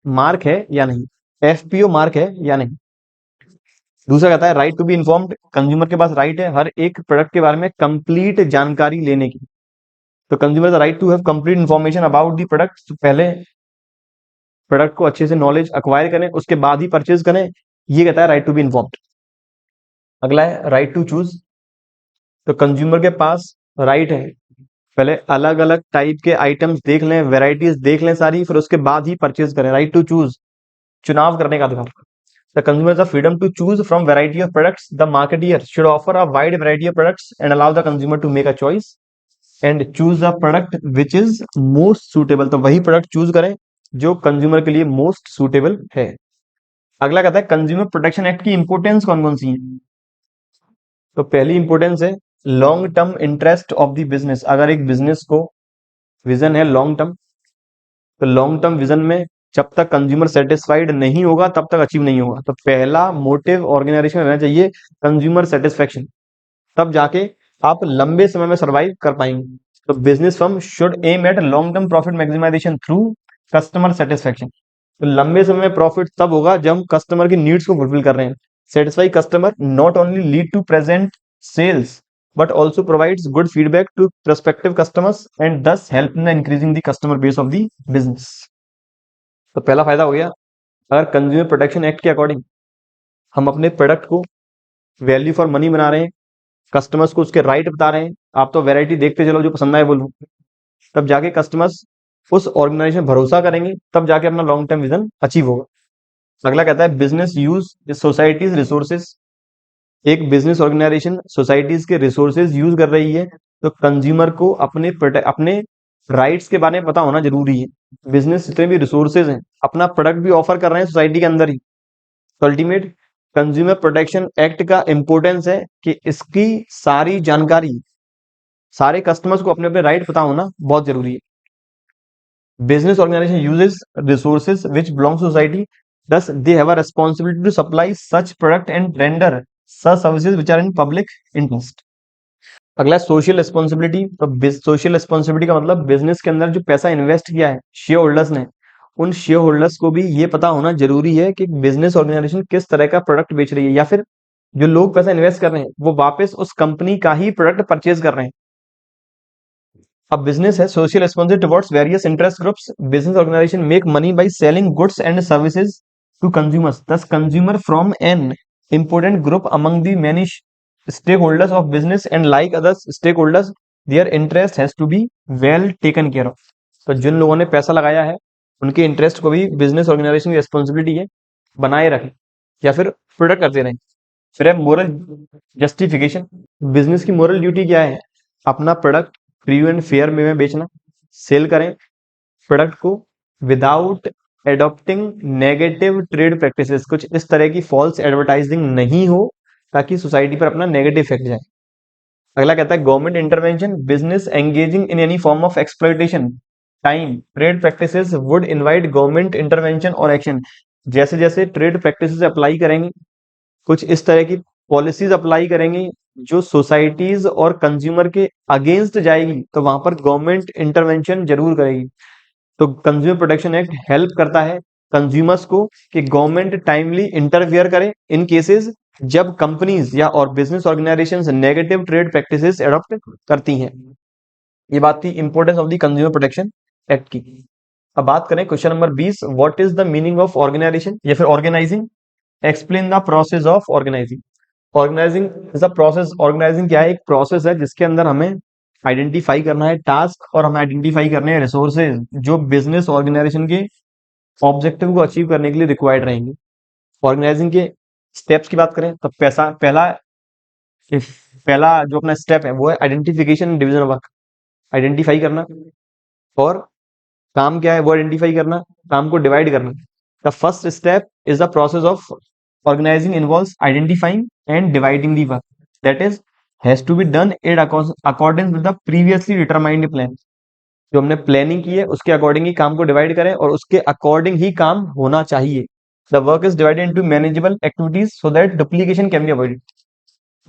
मार्क है या नहीं, FPO मार्क है या नहीं। दूसरा कहता है right to be informed. Consumer के पास राइट है हर एक प्रोडक्ट के बारे में कंप्लीट जानकारी लेने की। तो consumer the right to have complete information about the product. तो पहले प्रोडक्ट को अच्छे से नॉलेज अक्वायर करें, उसके बाद ही परचेज करें, ये कहता है राइट टू बी इन्फॉर्म्ड। अगला है राइट टू चूज। तो कंज्यूमर के पास राइट है पहले अलग अलग टाइप के आइटम्स देख लें, वेराइटीज देख लें सारी, फिर उसके बाद ही परचेज करें। राइट टू चूज, चुनाव करने का अधिकार। The consumer has the freedom to choose from variety of products. The marketeer should offer a wide variety of products and allow the consumer to make a choice and choose the product which is most suitable. तो वही प्रोडक्ट चूज करें जो कंज्यूमर के लिए मोस्ट सुटेबल है। अगला कहता है कंज्यूमर प्रोटेक्शन एक्ट की इंपोर्टेंस कौन कौन सी है। तो पहली इंपोर्टेंस है long term interest of the business. अगर एक बिजनेस को विजन है लॉन्ग टर्म, तो लॉन्ग टर्म विजन में जब तक कंज्यूमर सेटिस्फाइड नहीं होगा तब तक अचीव नहीं होगा। तो पहला मोटिव ऑर्गेनाइजेशन रहना चाहिए कंज्यूमर सेटिस्फेक्शन, तब जाके आप लंबे समय में सर्वाइव कर पाएंगे। तो business firm should aim at long term profit maximisation through customer satisfaction. तो लंबे समय में प्रॉफिट तब होगा जब हम कस्टमर की नीड्स को फुलफिल कर रहे हैं। Satisfy customer not only lead to present sales but also provides good feedback to prospective customers and thus help in increasing the customer base of the business. तो पहला फायदा हो गया, अगर कंज्यूमर प्रोटेक्शन एक्ट के अकॉर्डिंग हम अपने प्रोडक्ट को वैल्यू फॉर मनी बना रहे हैं, कस्टमर्स को उसके राइट बता रहे हैं, आप तो वैरायटी देखते चलो जो पसंद आए बोलो, तब जाके कस्टमर्स उस ऑर्गेनाइजेशन भरोसा करेंगे, तब जाके अपना लॉन्ग टर्म विजन अचीव होगा। अगला कहता है बिजनेस यूज सोसाइटीज रिसोर्सेज। एक बिजनेस ऑर्गेनाइजेशन सोसाइटीज के रिसोर्सेज यूज कर रही है, तो कंज्यूमर को अपने राइट्स के बारे में पता होना जरूरी है। बिजनेस जितने भी रिसोर्सेज हैं अपना प्रोडक्ट भी ऑफर कर रहे हैं सोसाइटी के अंदर ही। तो अल्टीमेट कंज्यूमर प्रोटेक्शन एक्ट का इंपॉर्टेंस है कि इसकी सारी जानकारी सारे कस्टमर्स को अपने अपने राइट पता होना बहुत जरूरी है। Business organisation uses resources which belongs to society, thus they have a responsibility to supply such product and render such services which are in public interest. अगला सोशल रिस्पॉन्सिबिलिटी। तो सोशल रिस्पॉन्सिबिलिटी का मतलब बिजनेस के अंदर जो पैसा इन्वेस्ट किया है शेयर होल्डर्स ने, उन शेयर होल्डर्स को भी ये पता होना जरूरी है कि बिजनेस ऑर्गेनाइजेशन किस तरह का प्रोडक्ट बेच रही है, या फिर जो लोग पैसा इन्वेस्ट कर रहे हैं वो वापस उस कंपनी का ही प्रोडक्ट परचेज कर रहे हैं। अब बिजनेस है social responsibility towards various interest groups. Business organisation make money by selling goods and services to consumers. Thus, consumer from an important group among the many stakeholders of business and like other stakeholders, their interest has to be well taken care of. तो जिन लोगों ने पैसा लगाया है उनके इंटरेस्ट को भी बिजनेस ऑर्गेनाइजेशन की रिस्पॉन्सिबिलिटी है बनाए रखें या फिर प्रोटेक्ट करते रहें। फिर है मोरल जस्टिफिकेशन। बिजनेस की मोरल ड्यूटी क्या है? अपना प्रोडक्ट फ्री एंड फेयर वे में बेचना, सेल करें प्रोडक्ट को without adopting negative trade practices. कुछ इस तरह की फॉल्स एडवर्टाइजिंग नहीं हो ताकि सोसाइटी पर अपना नेगेटिव इफेक्ट जाए। अगला कहता है government intervention. Business engaging in any form of exploitation time trade practices would invite government intervention और एक्शन। जैसे जैसे ट्रेड प्रैक्टिसेस अप्लाई करेंगे, कुछ इस तरह की पॉलिसीज अप्लाई करेंगी जो सोसाइटीज और कंज्यूमर के अगेंस्ट जाएगी, तो वहां पर गवर्नमेंट इंटरवेंशन जरूर करेगी। तो कंज्यूमर प्रोटेक्शन एक्ट हेल्प करता है कंज्यूमर्स को कि गवर्नमेंट टाइमली इंटरफियर करे इन केसेस जब कंपनीज या और business organizations negative trade practices adopt करती हैं। ये बात थी importance of the consumer protection act की। अब बात करें question number 20, what is the meaning of organization या फिर organizing? Explain the process of organizing. Organizing is a process. Organizing क्या है? एक प्रोसेस है जिसके अंदर हमें आइडेंटिफाई करना है टास्क और हमें आइडेंटिफाई करने हैं रिसोर्सेज जो बिजनेस ऑर्गेनाइजेशन के ऑब्जेक्टिव को अचीव करने के लिए रिक्वायर्ड रहेंगे। ऑर्गेनाइजिंग के स्टेप्स की बात करें तो पहला जो अपना स्टेप है वो है आइडेंटिफिकेशन डिवीजन वर्क। आइडेंटिफाई करना और काम क्या है वो आइडेंटिफाई करना, काम को डिवाइड करना। The first step is the process of organizing involves identifying and dividing the work that is has to be done in according with the previously determined plan. जो हमने प्लानिंग की है उसके अकॉर्डिंग ही काम को डिवाइड करें और उसके अकॉर्डिंग ही काम होना चाहिए। The work is divided into manageable activities so that duplication can be avoided.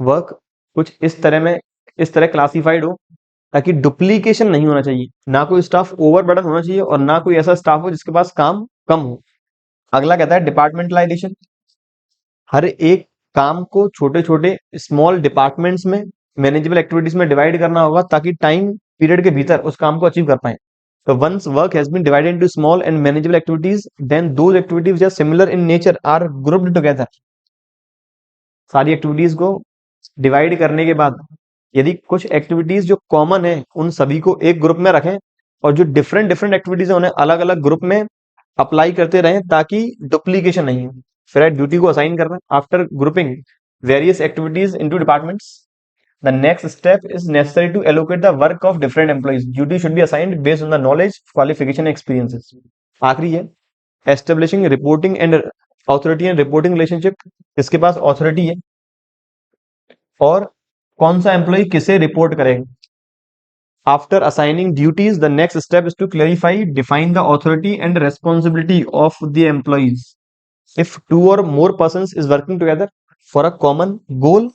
Work कुछ इस तरह क्लासिफाइड हो ताकि डुप्लीकेशन नहीं होना चाहिए, ना कोई स्टाफ ओवरबर्डन होना चाहिए और ना कोई ऐसा स्टाफ हो जिसके पास काम कम हो। अगला कहता है डिपार्टमेंटलाइजेशन। हर एक काम को छोटे छोटे स्मॉल डिपार्टमेंट्स में मैनेजेबल एक्टिविटीज में डिवाइड करना होगा ताकि टाइम पीरियड के भीतर उस काम को अचीव कर पाए। तो once work has been divided into small and manageable activities then those activities are similar in nature are grouped together. सारी एक्टिविटीज को डिवाइड करने के बाद यदि कुछ एक्टिविटीज जो कॉमन है उन सभी को एक ग्रुप में रखें और जो डिफरेंट डिफरेंट एक्टिविटीज है उन्हें अलग अलग ग्रुप में अप्लाई करते रहें ताकि डुप्लीकेशन नहीं हो। फिर ड्यूटी को असाइन करना after grouping various activities into departments. The next step is necessary to allocate the work of different employees. Duty should be assigned based on the knowledge qualification experiences. आखिरी है establishing reporting and authority and reporting relationship. इसके पास ऑथोरिटी है और कौन सा एम्प्लॉय किसे रिपोर्ट करेगा। After assigning duties the next step is to clarify define the authority and responsibility of the employees. If two or more persons is working together for a common goal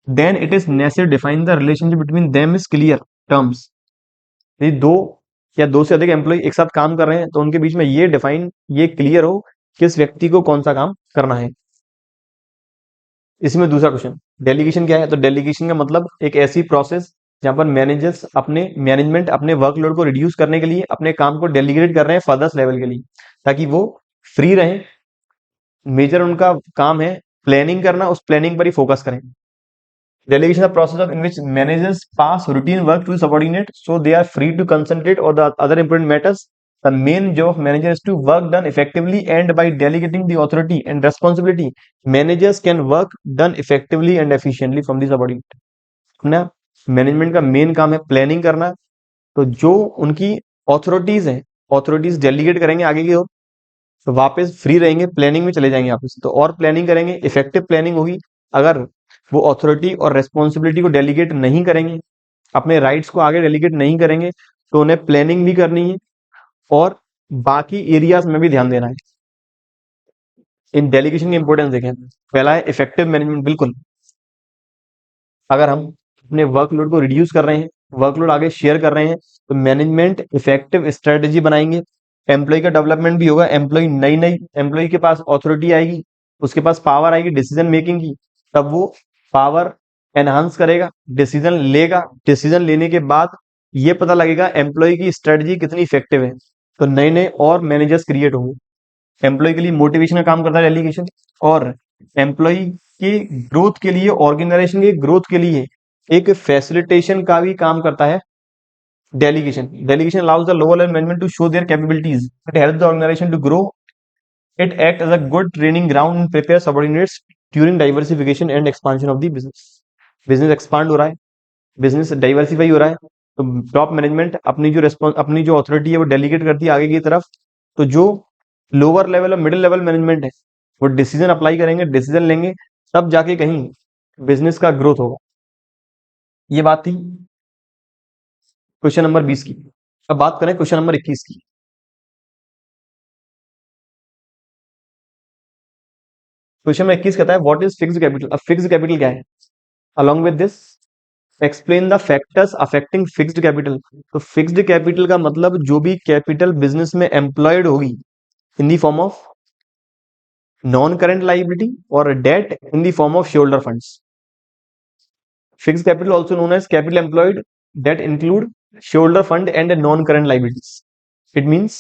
then it is necessary define the relationship between them is clear terms. यदि दो या दो से अधिक एम्प्लॉय एक साथ काम कर रहे हैं तो उनके बीच में ये क्लियर हो किस व्यक्ति को कौन सा काम करना है। इसमें दूसरा क्वेश्चन डेलीगेशन क्या है? तो डेलीगेशन का मतलब एक ऐसी प्रोसेस जहां पर मैनेजमेंट अपने वर्कलोड को रिड्यूस करने के लिए अपने काम को डेलीगेट कर रहे हैं फर्दर लेवल के लिए ताकि वो फ्री रहें। मेजर उनका काम है प्लानिंग करना, उस प्लानिंग पर ही फोकस करें। Delegation is the process of in which managers pass routine work to subordinate so they are free to concentrate on the other important matters. The main job of manager is to work done effectively and by delegating the authority and responsibility, managers can work done effectively and efficiently from the subordinate. ना मैनेजमेंट का मेन काम है प्लानिंग करना, तो जो उनकी ऑथोरिटीज डेलीगेट करेंगे आगे की ओर तो वापस फ्री रहेंगे, प्लानिंग में चले जाएंगे वापस, तो और प्लानिंग करेंगे, इफेक्टिव प्लानिंग होगी। अगर वो अथॉरिटी और रेस्पॉन्सिबिलिटी को डेलीगेट नहीं करेंगे, अपने राइट्स को आगे डेलीगेट नहीं करेंगे, तो उन्हें प्लानिंग भी करनी है और बाकी एरियाज में भी ध्यान देना है। इन डेलीगेशन की इंपॉर्टेंस देखें, पहला है इफेक्टिव मैनेजमेंट। बिल्कुल, अगर हम अपने वर्कलोड को रिड्यूस कर रहे हैं, वर्कलोड आगे शेयर कर रहे हैं, तो मैनेजमेंट इफेक्टिव स्ट्रेटेजी बनाएंगे, एम्प्लॉय का डेवलपमेंट भी होगा, नई एम्प्लॉय के पास ऑथोरिटी आएगी, उसके पास पावर आएगी डिसीजन मेकिंग की, तब वो पावर एनहांस करेगा, डिसीजन लेगा। डिसीजन लेने के बाद ये पता लगेगा एम्प्लॉय की स्ट्रेटजी कितनी इफेक्टिव है, तो नए और मैनेजर्स क्रिएट होंगे। एम्प्लॉय के लिए मोटिवेशन का काम करता है डेलीगेशन, और एम्प्लॉय के ग्रोथ के लिए, ऑर्गेनाइजेशन के ग्रोथ के लिए एक फैसिलिटेशन का भी काम करता है Delegation allows the lower level management to show their capabilities. It helps the organization to grow. It acts as a good training ground and prepares subordinates during diversification and expansion of the business. Business expand हो रहा है, बिजनेस डाइवर्सिफाई हो रहा है, तो टॉप मैनेजमेंट अपनी जो अथॉरिटी है वो डेलीगेट करती है आगे की तरफ। तो जो लोअर लेवल और मिडिल लेवल मैनेजमेंट है वो डिसीजन अप्लाई करेंगे, डिसीजन लेंगे, तब जाके कहीं बिजनेस का ग्रोथ होगा। ये बात थी क्वेश्चन नंबर 20 की। अब बात करें क्वेश्चन नंबर 21 की। क्वेश्चन नंबर 21 कहता है व्हाट इज फिक्स्ड कैपिटल। अब फिक्स्ड कैपिटल क्या है? Along with this explain the factors affecting fixed capital. तो फिक्स्ड कैपिटल का मतलब जो भी कैपिटल बिजनेस में एम्प्लॉयड होगी in the form of non current liability और debt in the form of shareholder funds. Fixed capital also known as capital employed that include shareholder fund and non-current liabilities. It means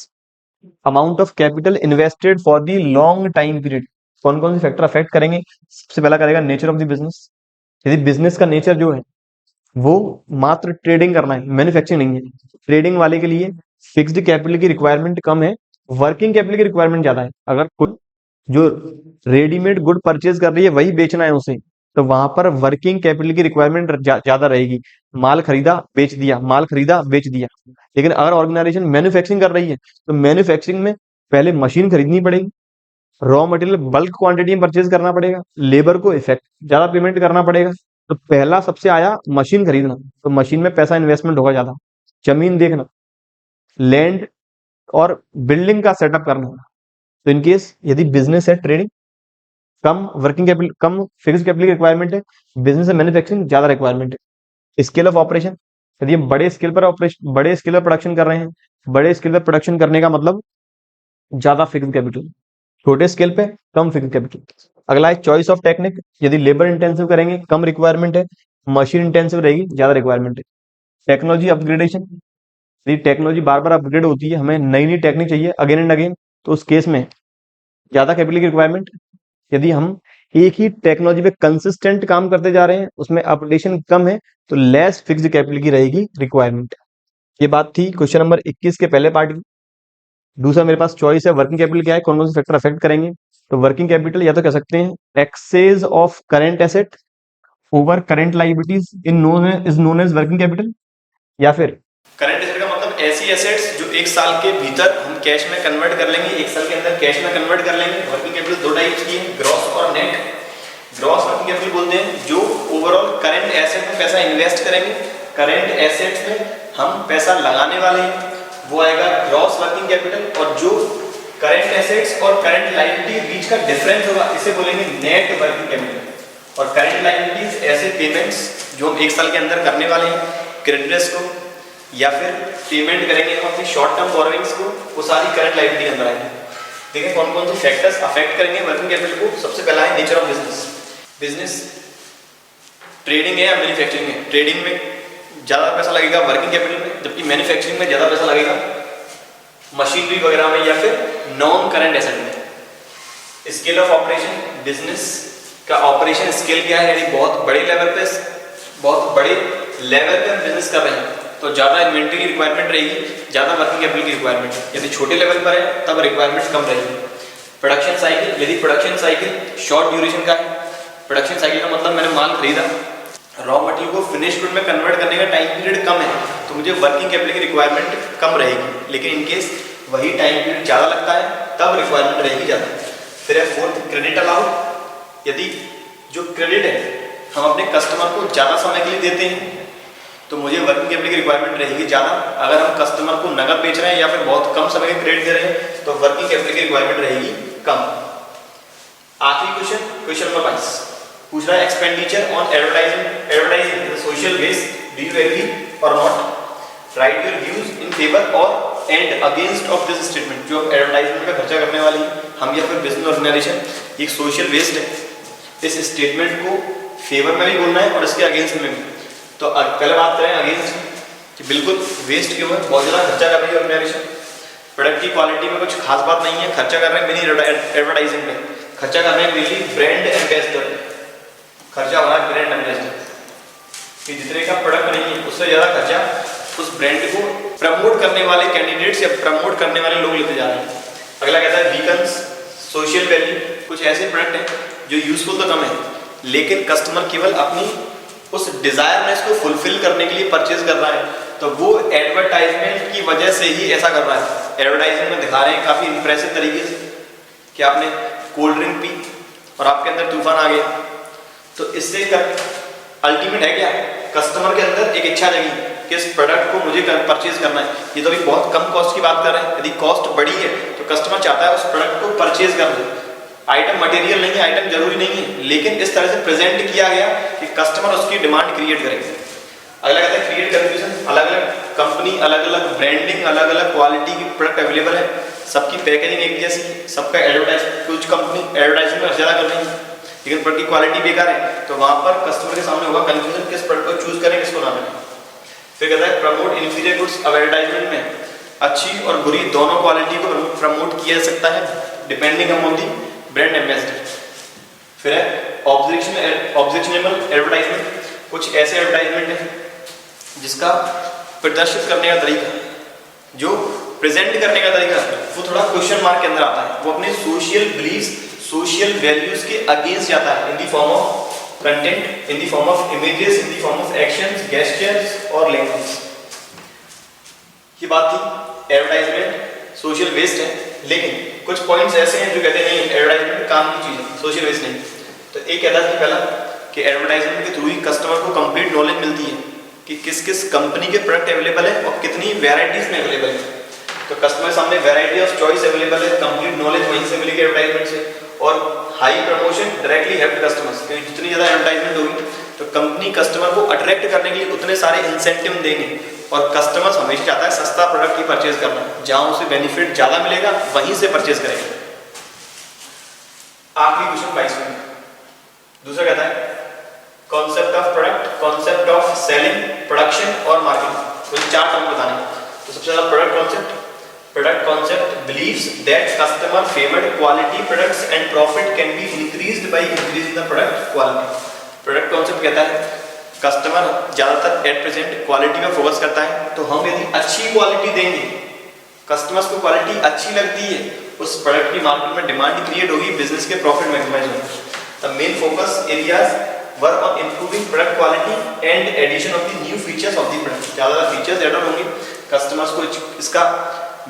amount of capital invested for the long time period. कौन कौन से फैक्टर अफेक्ट करेंगे? सबसे पहला करेगा नेचर ऑफ द बिजनेस। यदि बिजनेस का नेचर जो है वो मात्र ट्रेडिंग करना है, मैन्युफैक्चरिंग नहीं है, ट्रेडिंग वाले के लिए फिक्स्ड कैपिटल की रिक्वायरमेंट कम है, वर्किंग कैपिटल की रिक्वायरमेंट ज्यादा है। अगर कोई जो रेडीमेड गुड परचेज कर रही है वही बेचना है उसे, तो वहां पर वर्किंग कैपिटल की रिक्वायरमेंट ज्यादा रहेगी। माल खरीदा बेच दिया, माल खरीदा बेच दिया। लेकिन अगर ऑर्गेनाइजेशन मैन्युफैक्चरिंग कर रही है तो मैन्युफैक्चरिंग में पहले मशीन खरीदनी पड़ेगी, रॉ मटेरियल बल्क क्वांटिटी में परचेज करना पड़ेगा, लेबर को इफेक्ट ज्यादा पेमेंट करना पड़ेगा। तो पहला सबसे आया मशीन खरीदना, तो मशीन में पैसा इन्वेस्टमेंट होगा ज्यादा। जमीन देखना, लैंड और बिल्डिंग का सेटअप करना। तो इनकेस यदि बिजनेस है ट्रेडिंग, कम वर्किंग कैपिटल, कम फिक्स्ड कैपिटल की रिक्वायरमेंट है। बिजनेस है मैन्युफैक्चरिंग, ज्यादा रिक्वायरमेंट है। स्केल ऑफ ऑपरेशन, यदि हम बड़े स्केल पर प्रोडक्शन कर रहे हैं, बड़े स्केल पर प्रोडक्शन करने का मतलब ज्यादा फिक्स्ड कैपिटल, छोटे स्केल पे कम फिक्स्ड कैपिटल। अगला है चॉइस ऑफ टेक्निक, यदि लेबर इंटेंसिव करेंगे कम रिक्वायरमेंट है, मशीन इंटेंसिव रहेगी ज्यादा रिक्वायरमेंट है। टेक्नोलॉजी अपग्रेडेशन, यदि टेक्नोलॉजी बार बार अपग्रेड होती है, हमें नई नई टेक्निक चाहिए अगेन एंड अगेन, तो उस केस में ज्यादा कैपिटल की रिक्वायरमेंट। यदि हम एक ही टेक्नोलॉजी पे कंसिस्टेंट काम करते जा रहे हैं, उसमें अपडेशन कम है, तो लेस फिक्स्ड कैपिटल की रहेगी रिक्वायरमेंट। ये बात थी क्वेश्चन नंबर 21 के पहले पार्ट की। दूसरा मेरे पास चॉइस है वर्किंग कैपिटल क्या है, कौन कौन से फैक्टर अफेक्ट करेंगे। तो वर्किंग कैपिटल या तो कह सकते हैं excess of current asset over current liabilities is known as working capital, या फिर करंट एसेट का मतलब ऐसी एसेट्स जो एक साल के भीतर हम कैश में कन्वर्ट कर लेंगे, एक साल के अंदर कैश में कन्वर्ट कर लेंगे। वर्किंग कैपिटल दो टाइप्स की है, ग्रॉस और नेट। ग्रॉस वर्किंग कैपिटल बोलते हैं जो ओवरऑल करंट एसेट में पैसा इन्वेस्ट करेंगे, करंट एसेट्स में हम पैसा लगाने वाले हैं, वो आएगा ग्रॉस वर्किंग कैपिटल। और जो करंट एसेट्स और करंट लायबिलिटी बीच का डिफरेंस होगा, इसे बोलेंगे नेट वर्किंग कैपिटल। और करंट लायबिलिटीज ऐसे पेमेंट्स जो हम एक साल के अंदर करने वाले हैं क्रेडिटर्स को, या फिर पेमेंट करेंगे हम अपनी शॉर्ट टर्म बोरोइंग्स को, वो सारी करंट लायबिलिटी के अंदर आएंगे। देखिए कौन कौन से फैक्टर्स अफेक्ट करेंगे वर्किंग कैपिटल को। सबसे पहला है nature of business. Business trading है या मैन्युफैक्चरिंग है, ट्रेडिंग में ज़्यादा पैसा लगेगा वर्किंग कैपिटल में, जबकि मैन्युफैक्चरिंग में ज़्यादा पैसा लगेगा मशीनरी वगैरह में या फिर नॉन करंट एसेट में। स्केल ऑफ ऑपरेशन, बिजनेस का ऑपरेशन स्केल क्या है, यदि बहुत बड़े लेवल पे बिजनेस कर रहे हैं तो ज़्यादा इन्वेंट्री की रिक्वायरमेंट रहेगी, ज़्यादा वर्किंग कैपिटल की रिक्वायरमेंट। यदि छोटे लेवल पर है तब रिक्वायरमेंट कम रहेगी। प्रोडक्शन साइकिल, यदि प्रोडक्शन साइकिल शॉर्ट ड्यूरेशन का है, प्रोडक्शन साइकिल का मतलब मैंने माल खरीदा, रॉ मटेरियल को फिनिश गुड में कन्वर्ट करने का टाइम पीरियड कम है, तो मुझे वर्किंग कैपिटल की रिक्वायरमेंट कम रहेगी। लेकिन इनकेस वही टाइम पीरियड ज़्यादा लगता है तब रिक्वायरमेंट रहेगी ज़्यादा। फिर है फोर्थ क्रेडिट अलाउड, यदि जो क्रेडिट है हम अपने कस्टमर को ज़्यादा समय के लिए देते हैं तो मुझे वर्किंग कैपिटल की रिक्वायरमेंट रहेगी ज़्यादा। अगर हम कस्टमर को नगद बेच रहे हैं या फिर बहुत कम समय के क्रेडिट दे रहे हैं तो वर्किंग कैपिटल की रिक्वायरमेंट रहेगी कम। आखिरी क्वेश्चन, क्वेश्चन नंबर 22 पूछ रहा है expenditure on advertising social waste, do you agree or not, write your views in favour or and against of this statement. जो एडवर्टाइजमेंट का खर्चा करने वाली हम या फिर बिजनेस ऑर्गेनाइजेशन एक सोशल वेस्ट है, इस स्टेटमेंट को फेवर में भी बोलना है और इसके अगेंस्ट में भी। तो पहले बात करें अगेंस्ट कि बिल्कुल वेस्ट क्यों है, बहुत ज़्यादा खर्चा कर रही है ऑर्गेनाइजेशन, प्रोडक्ट की क्वालिटी में कुछ खास बात नहीं है, खर्चा कर रहे हैं मेनी एडवर्टाइजिंग में, खर्चा कर रहे हैं मेनली ब्रांड एम्बेसडर, खर्चा हो रहा है ब्रांड एम्बेसडर कि जितने का प्रोडक्ट नहीं है उससे ज़्यादा खर्चा उस ब्रांड को प्रमोट करने वाले कैंडिडेट्स या प्रमोट करने वाले लोग लेते जा रहे हैं। अगला कहता है वीकन्स सोशल वैल्यू। कुछ ऐसे प्रोडक्ट हैं जो यूजफुल तो कम है, लेकिन कस्टमर केवल अपनी उस डिजायरनेस को फुलफिल करने के लिए परचेज कर रहा है, तो वो एडवर्टाइजमेंट की वजह से ही ऐसा कर रहा है। एडवर्टाइजमेंट में दिखा रहे हैं काफी इंप्रेसिव तरीके से कि आपने कोल्ड ड्रिंक पी और आपके अंदर तूफान आ गया, तो इससे अल्टीमेट है क्या, कस्टमर के अंदर एक इच्छा जगी कि इस प्रोडक्ट को मुझे परचेज करना है। ये तो अभी बहुत कम कॉस्ट की बात कर रहे हैं, यदि कॉस्ट बड़ी है तो कस्टमर चाहता है उस प्रोडक्ट को परचेज कर ले। आइटम मटेरियल नहीं है, आइटम जरूरी नहीं है, लेकिन इस तरह से प्रेजेंट किया गया कि कस्टमर उसकी डिमांड क्रिएट करेगा। अगला कहता है क्रिएट कंफ्यूजन। अलग अलग कंपनी, अलग अलग ब्रांडिंग, अलग अलग क्वालिटी की प्रोडक्ट अवेलेबल है, सबकी पैकेजिंग एक जैसी, सबका एडवर्टाइज, कुछ कंपनी एडवर्टाइजिंग में ज़्यादा कर रही है लेकिन प्रोडक्ट की क्वालिटी बेकार है, तो वहाँ पर कस्टमर के सामने होगा कंफ्यूजन, किस प्रोडक्ट को चूज करें, किसको ना करें। फिर कहता है प्रमोट इन्फीरियर गुड्स। अब एडवर्टाइजमेंट में अच्छी और बुरी दोनों क्वालिटी को प्रमोट किया जा सकता है depending upon the brand ambassador. फिर है ऑब्जेक्शनेबल एडवर्टाइजमेंट। कुछ ऐसे एडवर्टाइजमेंट है जिसका प्रदर्शित करने का तरीका, जो प्रेजेंट करने का तरीका, वो थोड़ा क्वेश्चन मार्क के अंदर आता है, वो अपने सोशल बिलीव्स, सोशल वैल्यूज के अगेंस्ट जाता है, इन the form of content, in the form of images, in the form of actions, gestures और लैंग्वेज। ये बात थी एडवर्टाइजमेंट सोशल वेस्ट है, लेकिन कुछ पॉइंट्स ऐसे हैं जो कहते हैं नहीं एडवर्टाइजमेंट काम की चीज है, सोशल वेस्ट नहीं। तो एक कहता है पहला कि एडवर्टाइजमेंट के थ्रू ही कस्टमर को कंप्लीट नॉलेज मिलती है कि किस किस कंपनी के प्रोडक्ट अवेलेबल है और कितनी वेराइटीज में अवेलेबल है। तो कस्टमर के सामने वेराइटी ऑफ चॉइस अवेलेबल है, कंप्लीट नॉलेज वहीं से मिलेगी एडवर्टाइजमेंट से। और high promotion directly help customers, क्योंकि जितनी ज़्यादा एडवर्टाइजमेंट होगी तो कंपनी कस्टमर को अट्रैक्ट करने के लिए उतने सारे इंसेंटिव देंगे, और कस्टमर्स हमेशा चाहता है सस्ता प्रोडक्ट ही परचेज करना, जहां उसे बेनिफिट ज़्यादा मिलेगा वहीं से परचेज करेगा। आखिरी क्वेश्चन 22 दूसरा कहता है concept of product, concept of selling, production और मार्केटिंग। मुझे 4 टर्म बताने। तो सबसे पहला product concept. Product concept believes that customer favoured quality products and profit can be increased by increasing the product quality. Product concept कहता है कस्टमर ज्यादातर एट प्रेजेंट क्वालिटी पे फोकस करता है, तो हम यदि अच्छी क्वालिटी देंगे, कस्टमर्स को क्वालिटी अच्छी लगती है, उस प्रोडक्ट की मार्केट में डिमांड क्रिएट होगी, बिजनेस के प्रॉफिट मैक्सिमाइज होंगे। The main focus areas work on improving product quality and addition of the new features of the product. ज़्यादा फीचर्स ऐड होंगे, कस्टमर्स को इसका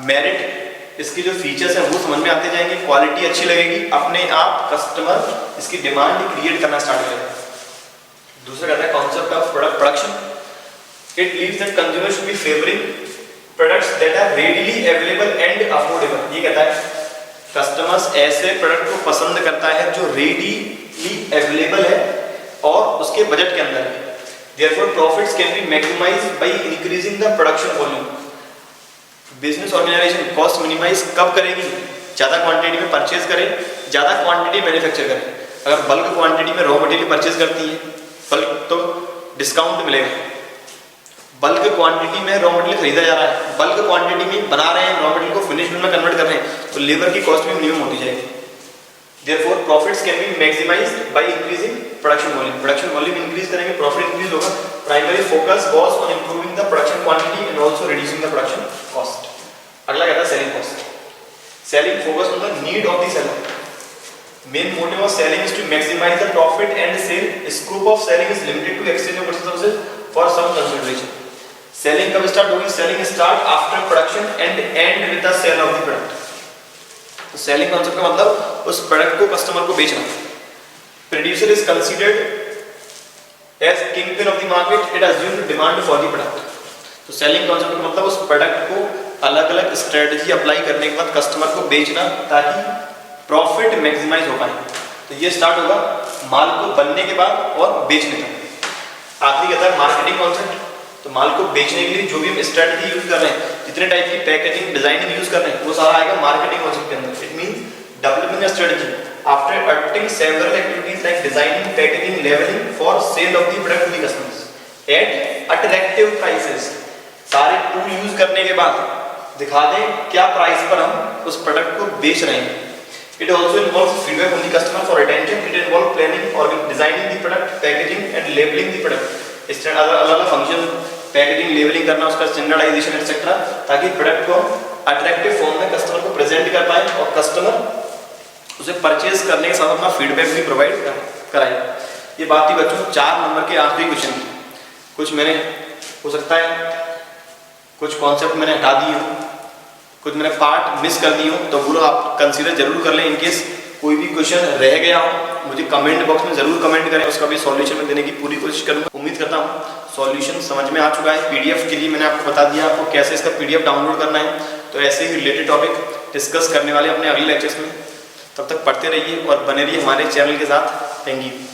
मेरिट, इसके जो फीचर्स हैं वो समझ में आते जाएंगे, क्वालिटी अच्छी लगेगी, अपने आप कस्टमर इसकी डिमांड क्रिएट करना स्टार्ट करेगा। दूसरा कहता है concept of product production. It leaves that consumer should be favouring products that are readily available and affordable. ये कहता है कस्टमर्स ऐसे प्रोडक्ट को पसंद करता है जो रेडीली अवेलेबल है और उसके बजट के अंदर है। Therefore profits can be maximized by increasing the production volume. Business organization cost minimize कब करेगी? ज़्यादा क्वांटिटी में परचेज करें, ज़्यादा क्वांटिटी मैन्युफैक्चर करें। अगर बल्क क्वांटिटी में रॉ मटेरियल परचेज करती है, बल्क तो डिस्काउंट मिलेगा। बल्क क्वांटिटी में रॉ मटेरियल खरीदा जा रहा है, बल्क क्वांटिटी में बना रहे हैं, रॉ मटेरियल को फिनिश में कन्वर्ट कर रहे हैं, तो लेबर की कॉस्ट भी मिनिमम होती जाएगी। Therefore profits can be maximized by increasing production volume. Production volume increase करेंगे, प्रॉफिट इंक्रीज होगा। Primary focus was on improving the production quantity and also reducing the production cost. अगला कहता है selling cost. Selling focus on the need of the seller. Main motive of selling is to maximize the profit and sale. Scope of selling is limited to exchange of goods and services for some consideration. Selling कब स्टार्ट होगी? Selling start after production and end with the sale of the product. तो सेलिंग कॉन्सेप्ट का मतलब उस प्रोडक्ट को कस्टमर को बेचना। Producer is considered as kingpin of the market, it assumes demand for the product. तो सेलिंग कॉन्सेप्ट का मतलब उस प्रोडक्ट को अलग अलग स्ट्रेटजी अप्लाई करने के बाद कस्टमर को बेचना ताकि प्रॉफिट मैक्सिमाइज हो पाए। तो ये स्टार्ट होगा माल को बनने के बाद और बेचने तक। आखिरी कहता है मार्केटिंग कॉन्सेप्ट। तो माल को बेचने के लिए जो भी हम स्ट्रेटजी यूज कर रहे हैं, जितने टाइप की पैकेजिंग डिजाइनिंग यूज कर रहे हैं, वो सारा आएगा मार्केटिंग कॉन्सेप्ट के अंदर। It means developing a strategy after adopting several activities like designing, packaging, labelling for sale of the product to the customers at attractive prices. सारे टूल यूज करने के बाद दिखा दें क्या प्राइस पर हम उस प्रोडक्ट को बेच रहे हैं। It also involves feedback from the customer for attention. It involves planning or designing the product, packaging and labeling the product. अलग अलग फंक्शन, पैकेजिंग, लेबलिंग करना, उसका स्टैंडर्डाइजेशन एक्सेट्रा, ताकि प्रोडक्ट को अट्रैक्टिव फॉर्म में कस्टमर को प्रेजेंट कर पाए और कस्टमर उसे परचेज करने के साथ अपना फीडबैक भी प्रोवाइड कराए। ये बात थी बच्चों 4 नंबर के आखिरी क्वेश्चन की। कुछ मैंने हो सकता है कुछ कॉन्सेप्ट मैंने हटा दिए हो, कुछ मैंने पार्ट मिस कर दिए हो, तो वो आप कंसीडर जरूर कर लें। इनकेस कोई भी क्वेश्चन रह गया हो मुझे कमेंट बॉक्स में जरूर कमेंट करें, उसका भी सॉल्यूशन में देने की पूरी कोशिश करूंगा। उम्मीद करता हूँ सॉल्यूशन समझ में आ चुका है। पीडीएफ के लिए मैंने आपको बता दिया आपको कैसे इसका पीडीएफ डाउनलोड करना है। तो ऐसे ही रिलेटेड टॉपिक डिस्कस करने वाले अपने अगले लेक्चर्स में। तब तक पढ़ते रहिए और बने रहिए हमारे चैनल के साथ। Thank you.